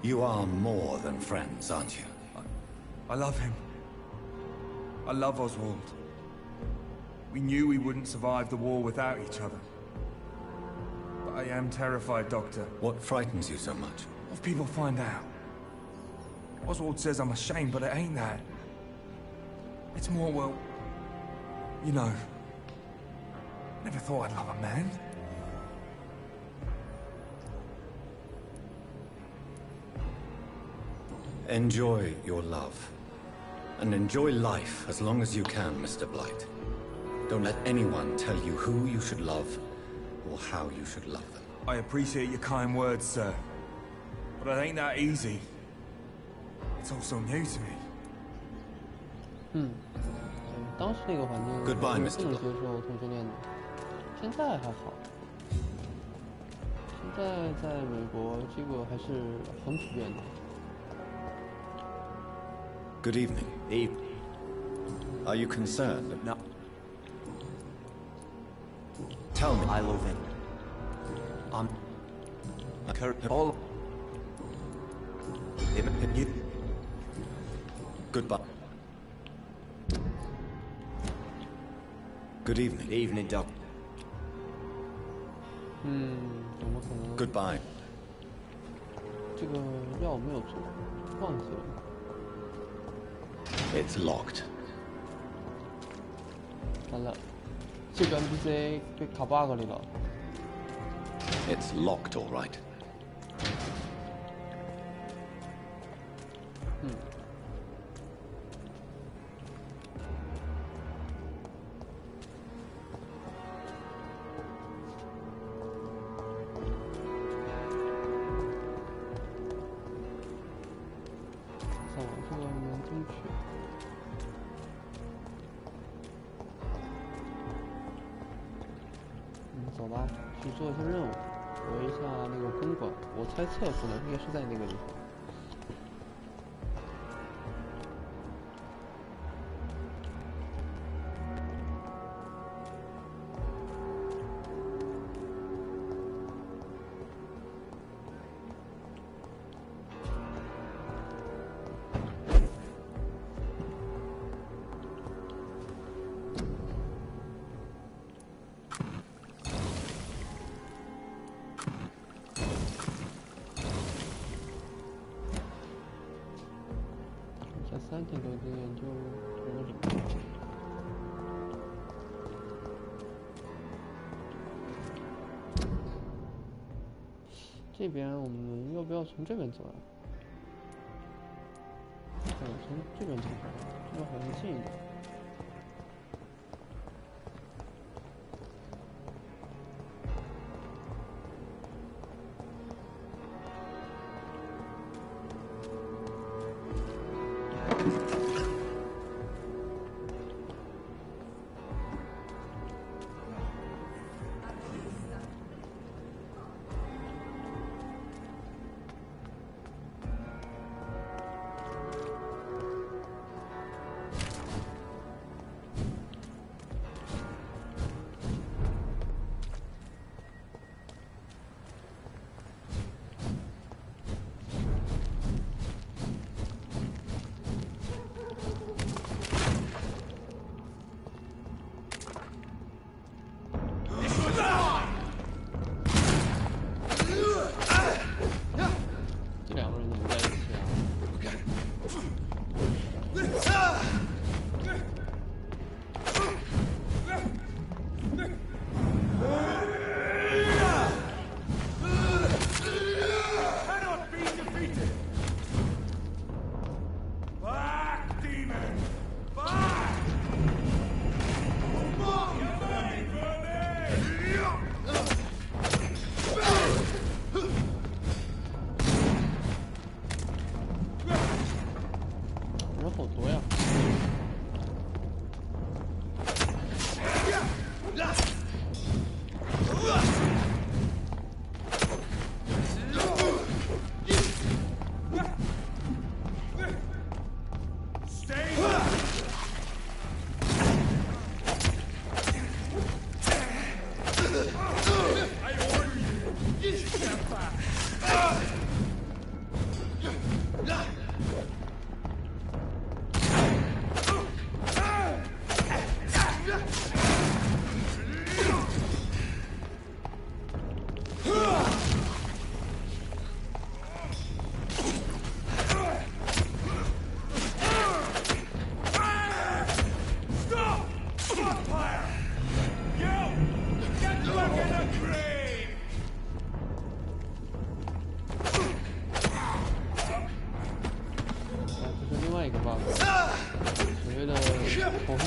You are more than friends, aren't you? I love him. I love Oswald. We knew we wouldn't survive the war without each other. But I am terrified, Doctor. What frightens you so much? If people find out. Oswald says I'm ashamed, but it ain't that. It's more, well, you know. Never thought I'd love a man. Enjoy your love. And enjoy life as long as you can, Mr. Blight. Don't let anyone tell you who you should love or how you should love them. I appreciate your kind words, sir. But it ain't that easy. It's all so new to me. 当时那个环境， Goodbye, 不能 Mr. 接受同性恋的。现在还好，现在在美国这个还是很普遍的。 Good evening. Eve. Are you concerned? No. Tell me. I love him. I'm... all... You... Goodbye. Good evening. Evening, Doc. 怎么可能？ Goodbye. 这个药没有做，忘记了。 It's locked. 完了，这个 NPC 被卡 bug 里了。 It's locked, all right. 再往这个门中去。 走吧，去做一些任务，回一下那个公馆。我猜测可能应该是在那个地方。3点钟的研究同理。这边我们要不要从这边走啊？从这边走好了，这边好像近一点。 这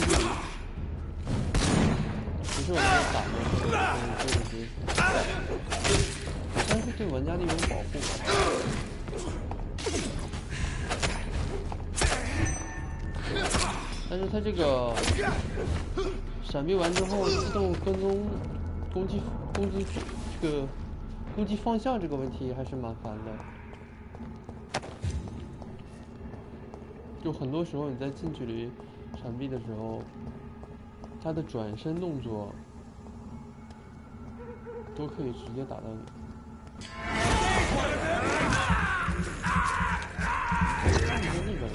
距离，其实我们打的这个角色，也算是对玩家的一种保护吧。但是它这个闪避完之后自动跟踪攻击这个攻击方向这个问题还是蛮烦的。就很多时候你在近距离闪避的时候，它的转身动作都可以直接打到你。日本人。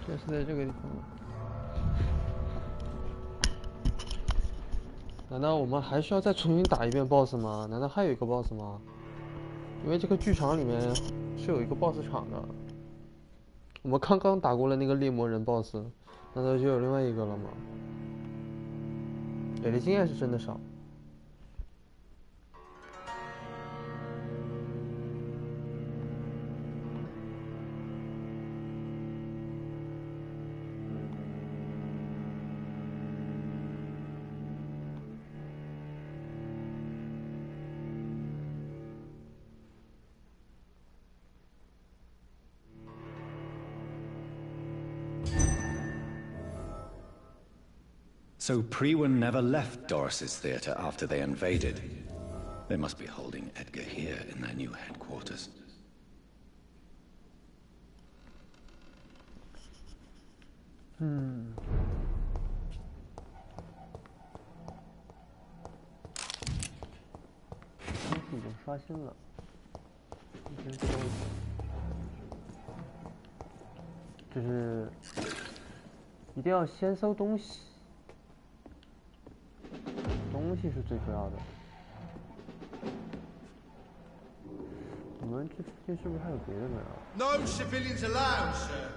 就是在这个地方。难道我们还需要再重新打一遍 BOSS 吗？难道还有一个 BOSS 吗？因为这个剧场里面是有一个 BOSS 场的。我们刚刚打过了那个猎魔人 BOSS， 难道就有另外一个了吗？给的经验是真的少。So Priwen never left Doris's theater after they invaded. They must be holding Edgar here in their new headquarters. 已经刷新了，一直搜，就是一定要先搜东西，东西是最主要的。我们这附近是不是还有别的人啊 No civilians allowed, sir.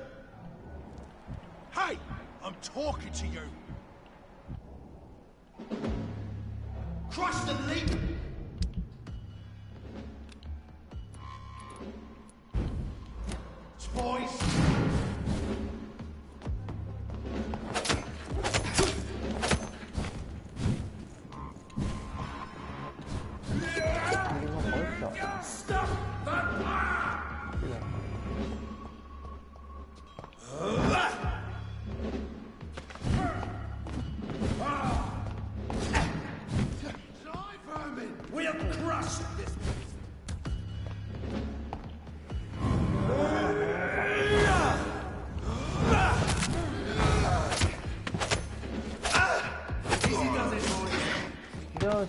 Hey, I'm talking to you. Crust and leap. Toys.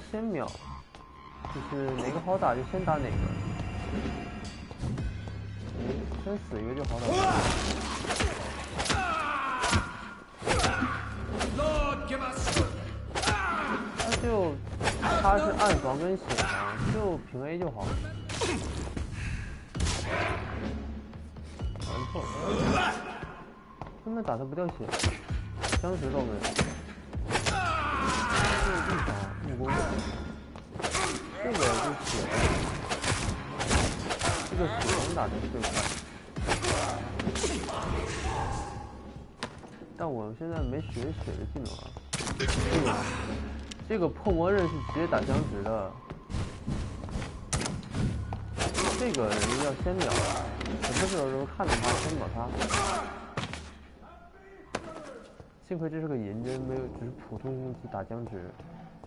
先秒，就是哪个好打就先打哪个，先死一个就好打。他是暗防跟血防，就平 A 就好。完错了，根本打他不掉血，僵直都没有。这一招木工，这个是血，这个血能打的最快。但我现在没学血的技能啊。这个破魔刃是直接打僵直的，这个人要先秒，什么时候看着他先秒他。幸亏这是个银针，没有只是普通攻击打僵直。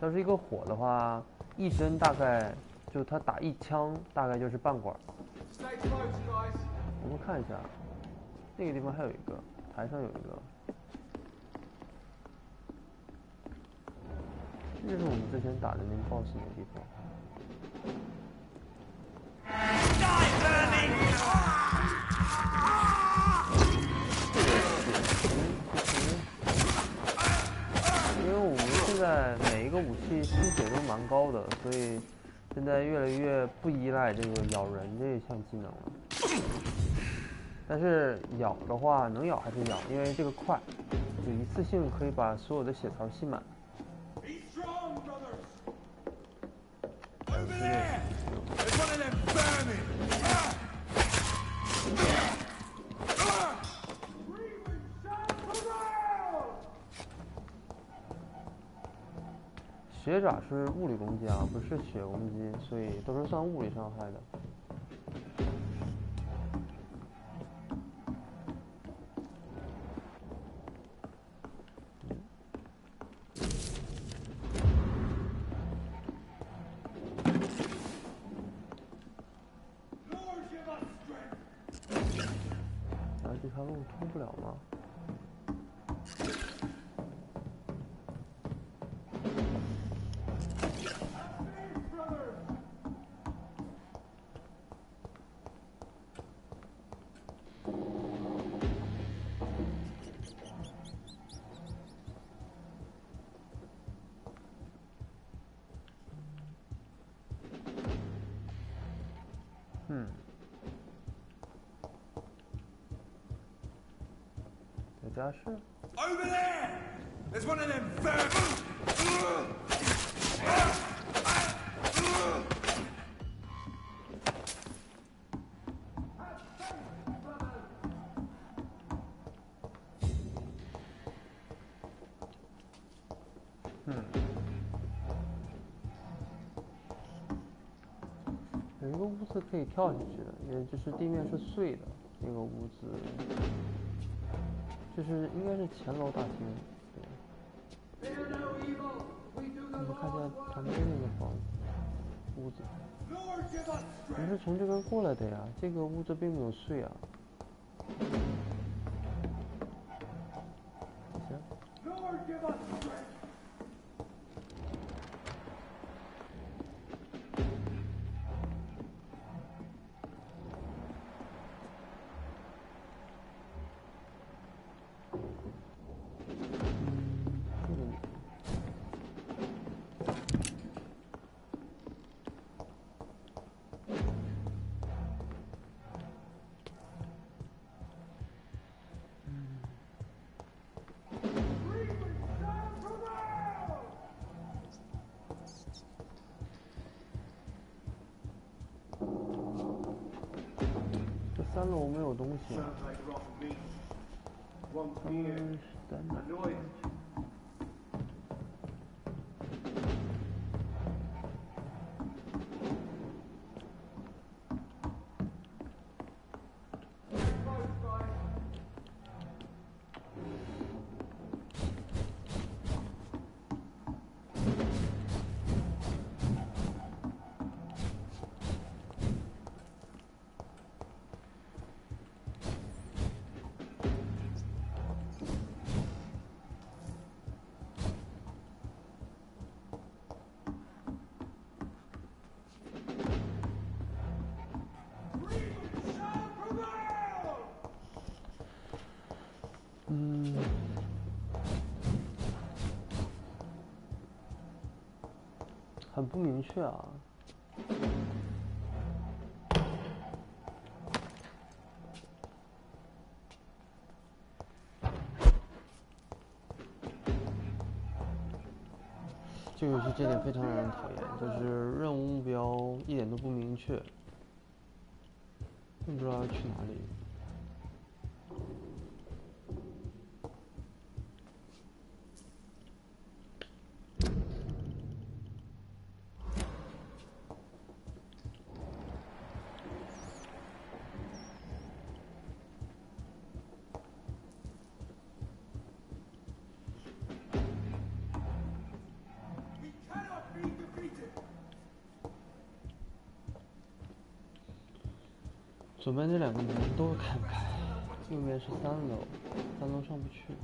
要是一个火的话，一针大概就他打一枪大概就是半管。我们看一下，那个地方还有一个，台上有一个。这就是我们之前打的那个 BOSS 那个地方。因为我们现在每一个武器吸血都蛮高的，所以现在越来越不依赖这个咬人这一项技能了。但是咬的话，能咬还是咬，因为这个快，就一次性可以把所有的血槽吸满。血爪是物理攻击啊，不是血攻击，所以都是算物理伤害的。这条路通不了吗？家是。Over there! There's one of them vermin! 有一个屋子可以跳下去的，也就是地面是碎的，那个屋子。就是应该是前楼大厅，对。你们看见旁边那个房屋子，我们是从这边过来的呀，这个屋子并没有碎啊。行。楼没有东西。他们是在哪？很不明确啊。这个游戏这点非常让人讨厌，就是任务目标一点都不明确，并不知道要去哪里。左边这两个门都开不开，右边是3楼，3楼上不去。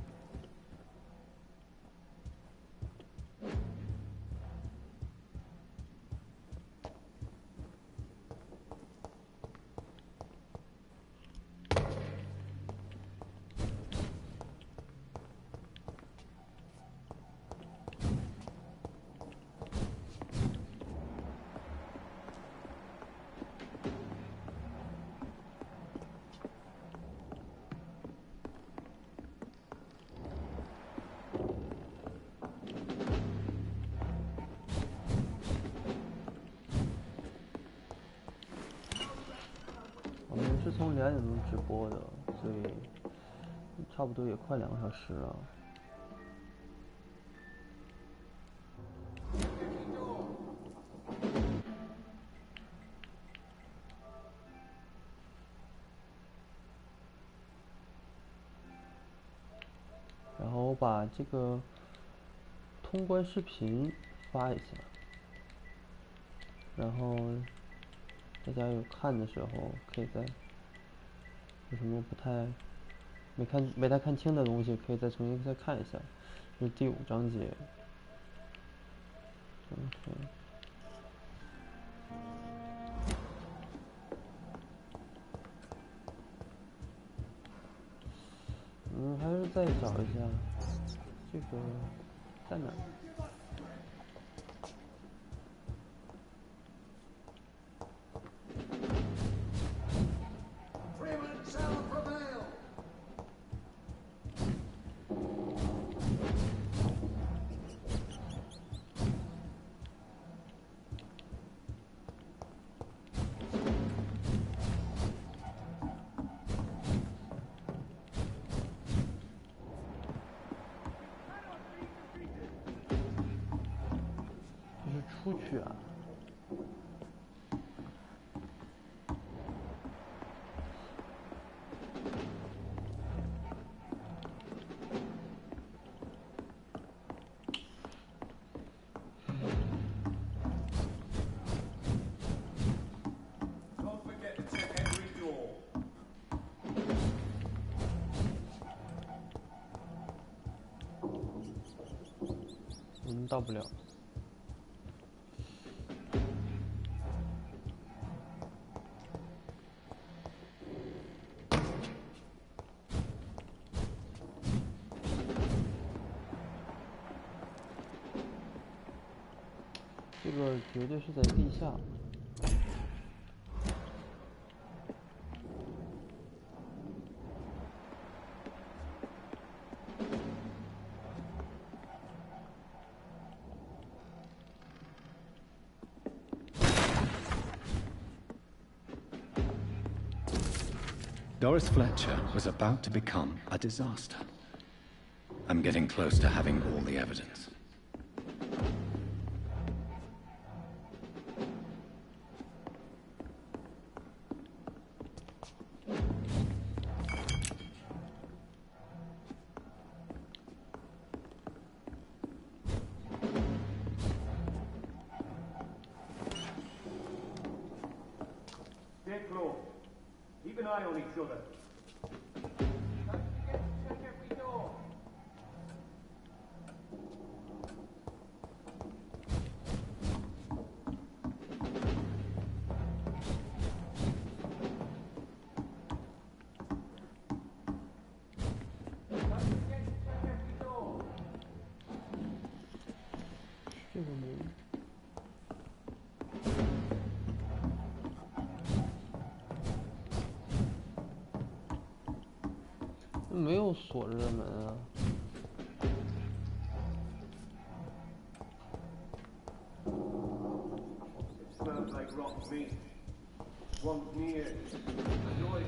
是从2点钟直播的，所以差不多也快2个小时了。然后我把这个通关视频发一下，然后大家有看的时候可以再有什么没太看清的东西，可以再重新再看一下。这是第5章节。OK。还是再找一下这个在哪儿。出去啊！我们到不了。这个绝对是在地下。Doris Fletcher was about to become a disaster. I'm getting close to having all the evidence. Stay close. Keep an eye on each other. Check every door.这个没。没有锁着的门啊。 Smells like rotten meat. One near. Annoyed.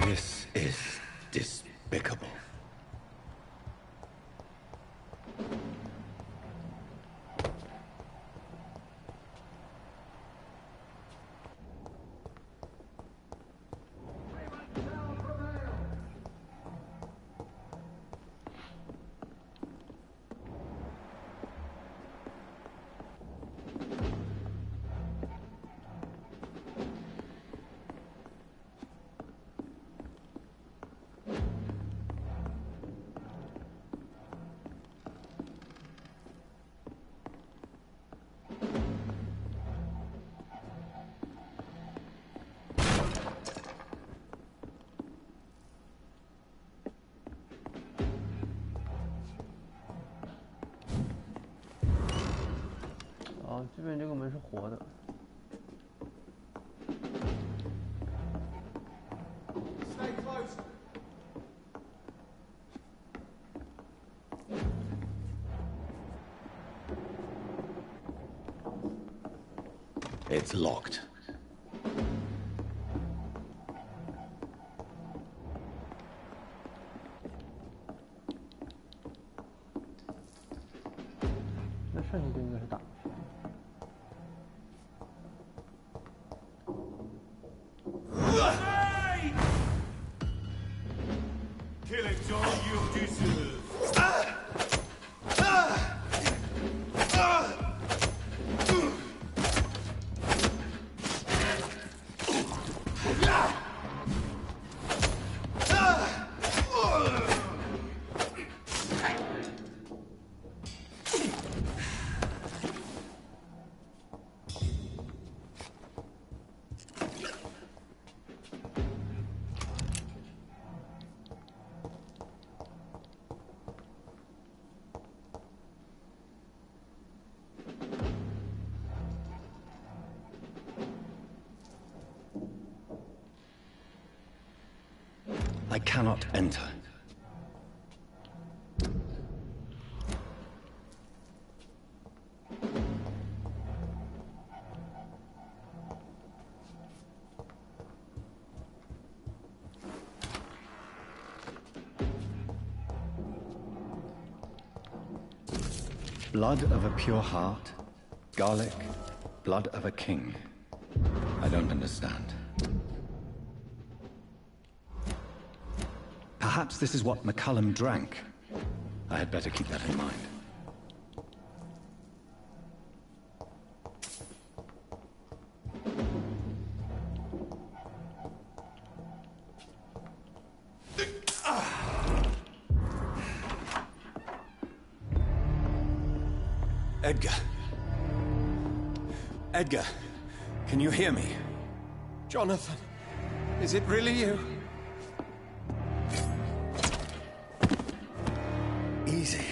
This is despicable.啊，这边这个门是活的。 Stay close. It's locked.那剩下就应该是打。 Killing's all you deserve. I cannot enter. Blood of a pure heart, garlic, blood of a king. I don't understand. Perhaps this is what McCullum drank. I had better keep that in mind. Edgar. Edgar, can you hear me? Jonathan, is it really you? Easy.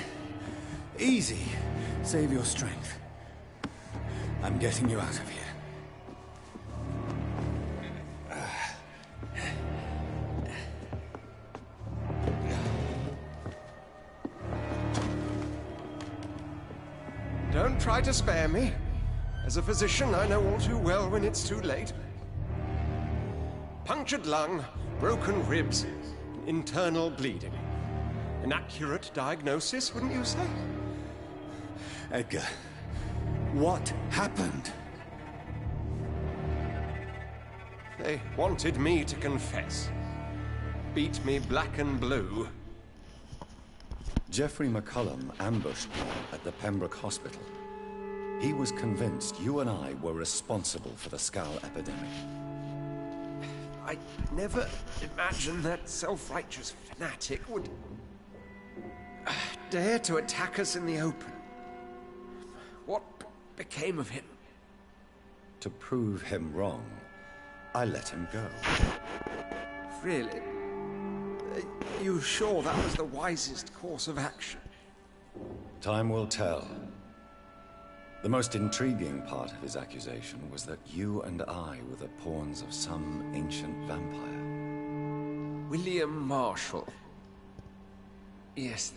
Easy. Save your strength. I'm getting you out of here. Don't try to spare me. As a physician, I know all too well when it's too late. Punctured lung, broken ribs, internal bleeding. An accurate diagnosis, wouldn't you say? Edgar, what happened? They wanted me to confess. Beat me black and blue. Geoffrey McCullum ambushed me at the Pembroke Hospital. He was convinced you and I were responsible for the Skal epidemic. I never imagined that self-righteous fanatic would dare to attack us in the open. What became of him? To prove him wrong, I let him go. Really? Are you sure that was the wisest course of action? Time will tell. The most intriguing part of his accusation was that you and I were the pawns of some ancient vampire. William Marshall. Yes,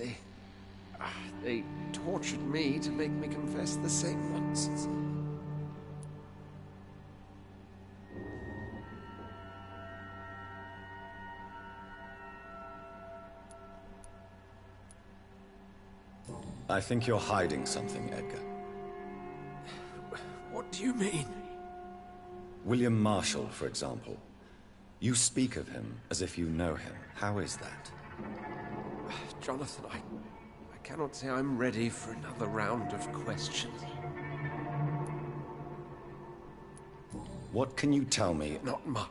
they tortured me to make me confess the same nonsense. I think you're hiding something, Edgar. What do you mean? William Marshall, for example. You speak of him as if you know him. How is that? Jonathan, I cannot say I'm ready for another round of questions. What can you tell me? Not much.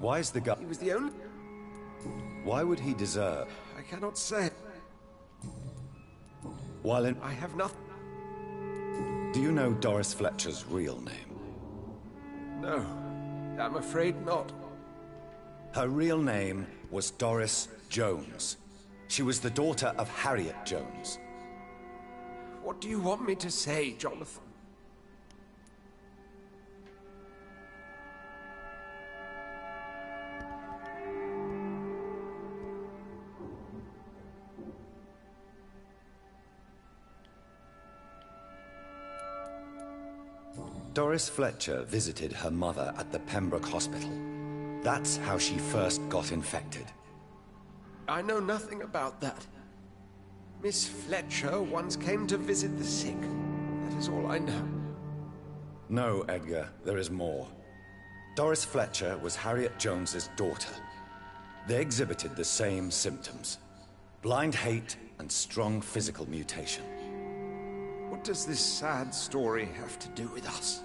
Why is the guy... He was the only... Why would he deserve... I cannot say. While in... I have nothing... Do you know Doris Fletcher's real name? No, I'm afraid not. Her real name was Doris Jones. She was the daughter of Harriet Jones. What do you want me to say, Jonathan? Doris Fletcher visited her mother at the Pembroke Hospital. That's how she first got infected. I know nothing about that. Miss Fletcher once came to visit the sick. That is all I know. No, Edgar, there is more. Doris Fletcher was Harriet Jones's daughter. They exhibited the same symptoms. Blind hate and strong physical mutation. What does this sad story have to do with us?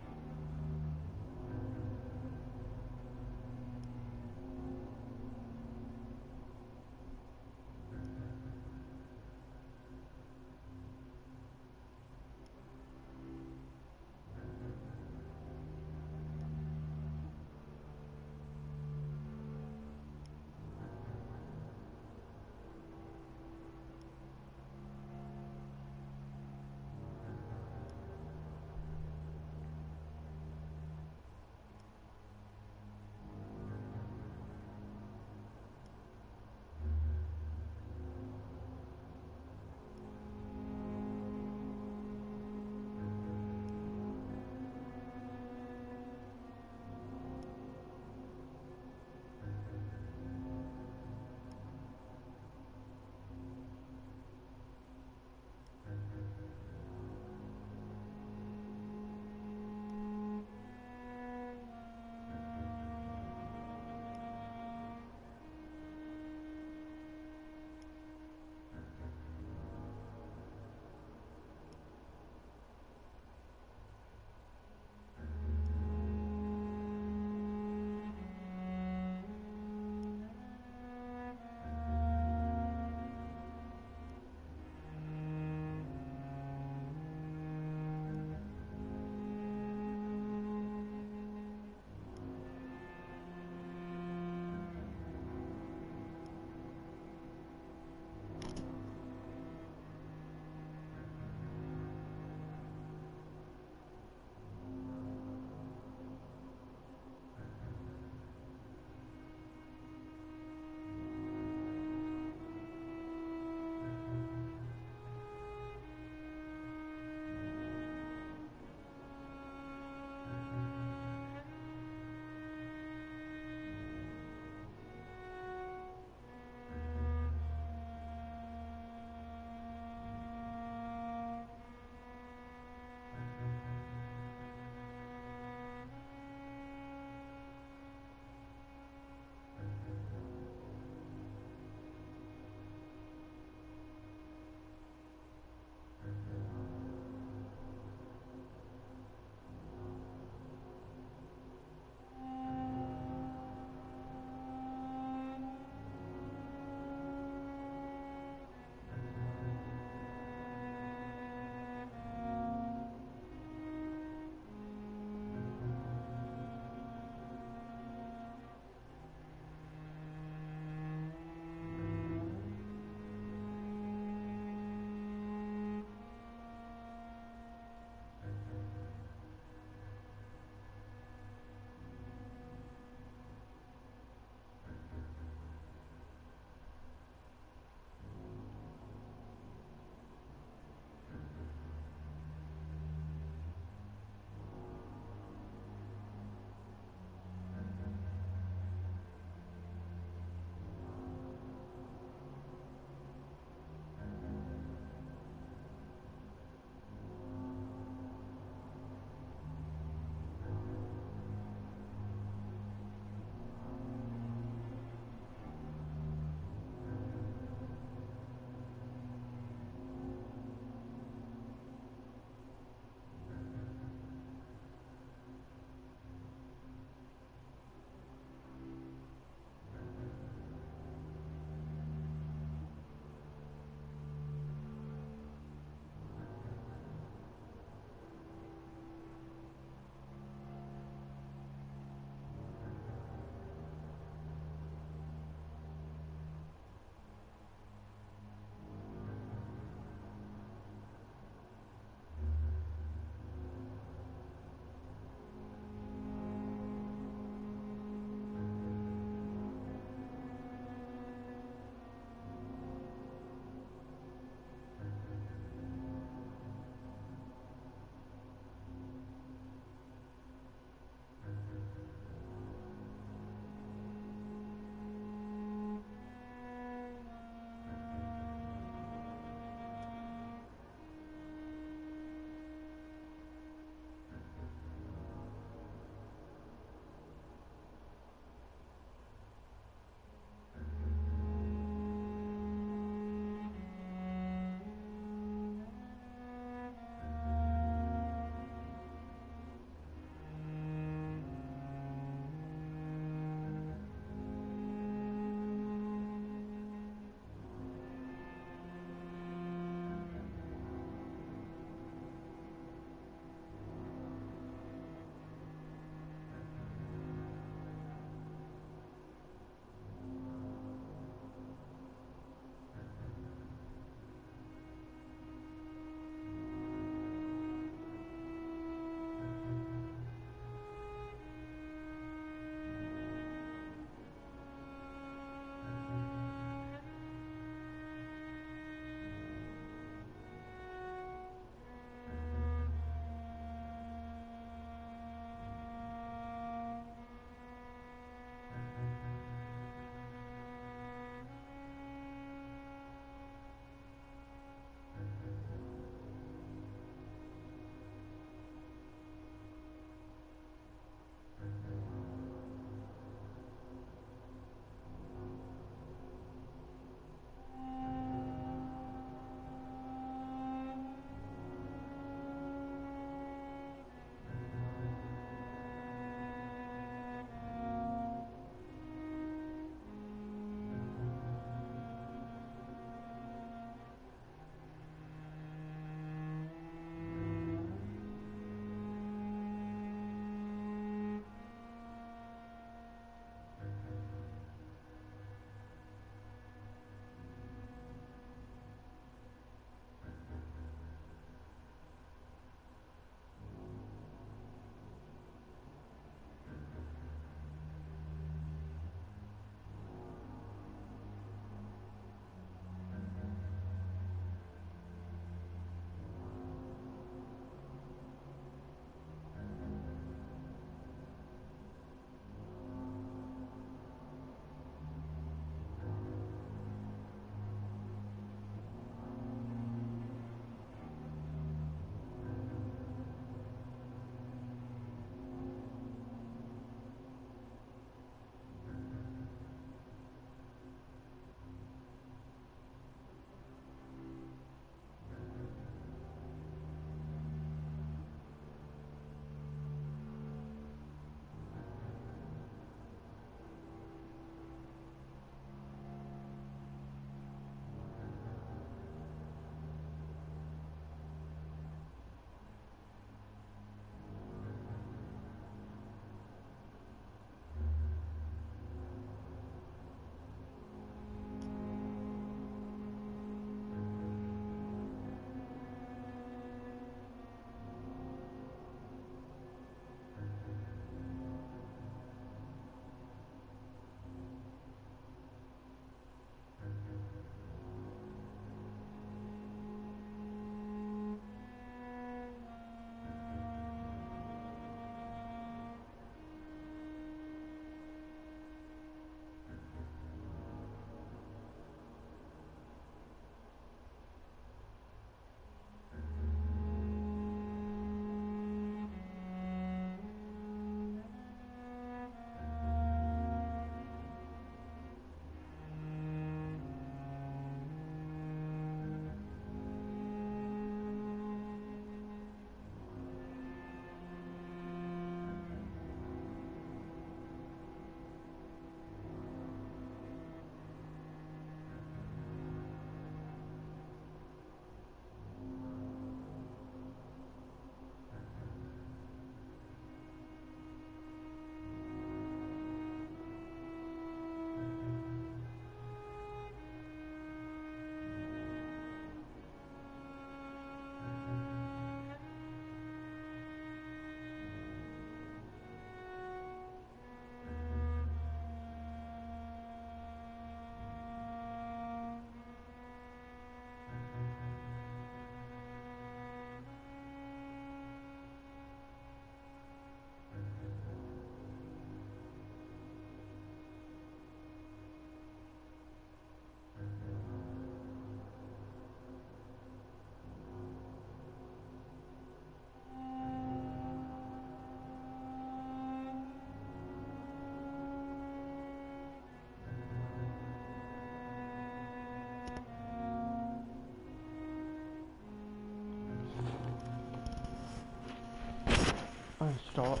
哎，找了，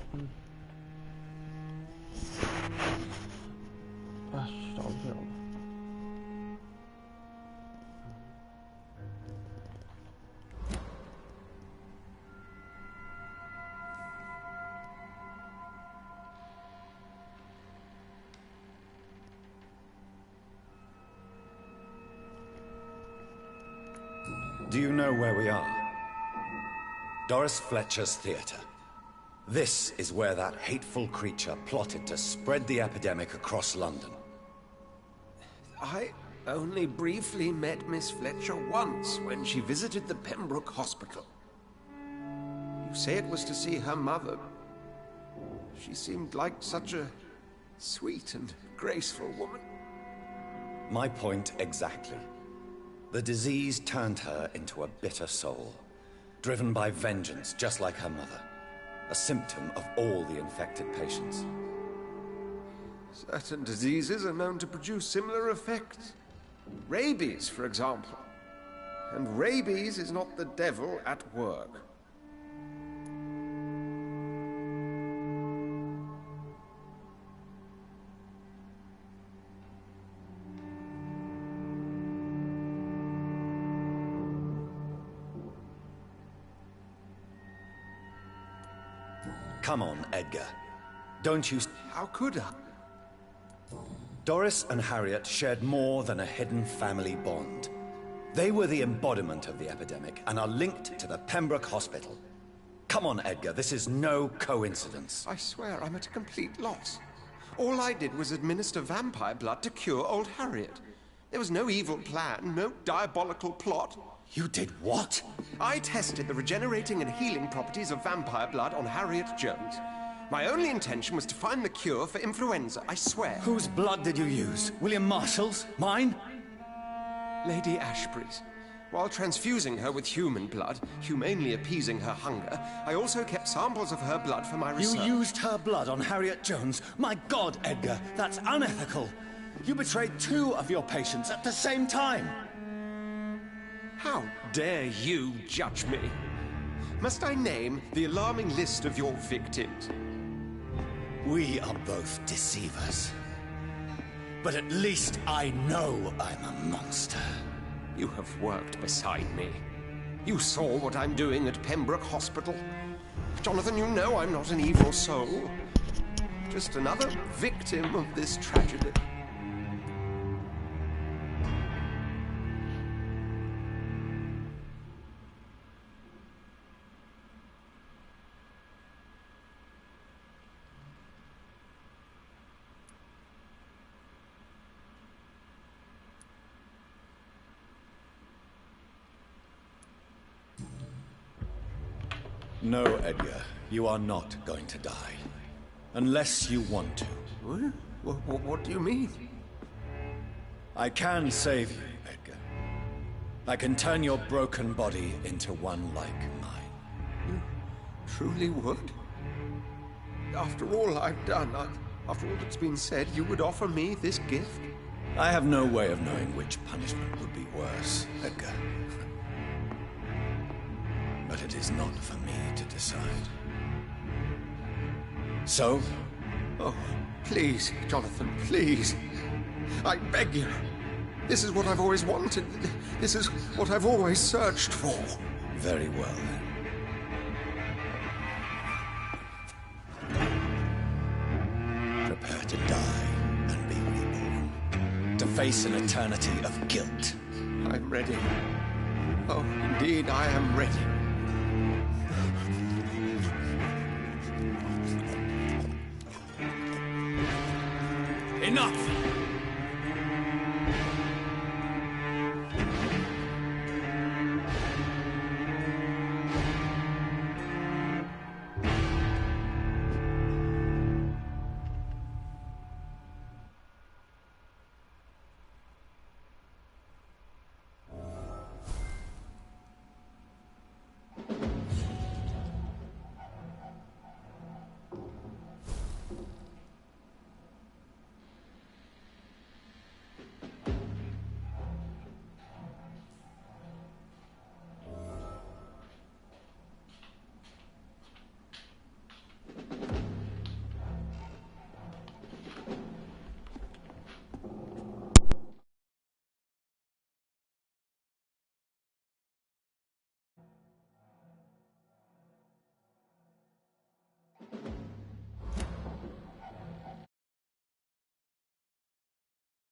哎，找不着了。Do you know where we are? Doris Fletcher's theater. This is where that hateful creature plotted to spread the epidemic across London. I only briefly met Miss Fletcher once when she visited the Pembroke Hospital. You say it was to see her mother. She seemed like such a sweet and graceful woman. My point exactly. The disease turned her into a bitter soul, driven by vengeance just like her mother. A symptom of all the infected patients. Certain diseases are known to produce similar effects. Rabies, for example. And rabies is not the devil at work. Come on, Edgar. Don't you... How could I? Doris and Harriet shared more than a hidden family bond. They were the embodiment of the epidemic and are linked to the Pembroke Hospital. Come on, Edgar, this is no coincidence. I swear I'm at a complete loss. All I did was administer vampire blood to cure old Harriet. There was no evil plan, no diabolical plot. You did what? I tested the regenerating and healing properties of vampire blood on Harriet Jones. My only intention was to find the cure for influenza, I swear. Whose blood did you use? William Marshall's? Mine? Lady Ashbury's. While transfusing her with human blood, humanely appeasing her hunger, I also kept samples of her blood for my research. You used her blood on Harriet Jones? My God, Edgar, that's unethical. You betrayed 2 of your patients at the same time. How dare you judge me? Must I name the alarming list of your victims? We are both deceivers. But at least I know I'm a monster. You have worked beside me. You saw what I'm doing at Pembroke Hospital. Jonathan, you know I'm not an evil soul. Just another victim of this tragedy. No, Edgar, you are not going to die. Unless you want to. What do you mean? I can save you, Edgar. I can turn your broken body into one like mine. You truly would? After all I've done, after all that's been said, you would offer me this gift? I have no way of knowing which punishment would be worse, Edgar. But it is not for me to decide. So? Oh, please, Jonathan, please. I beg you. This is what I've always wanted. This is what I've always searched for. Very well, then. Prepare to die and be reborn. To face an eternity of guilt. I'm ready. Oh, indeed, I am ready. Enough!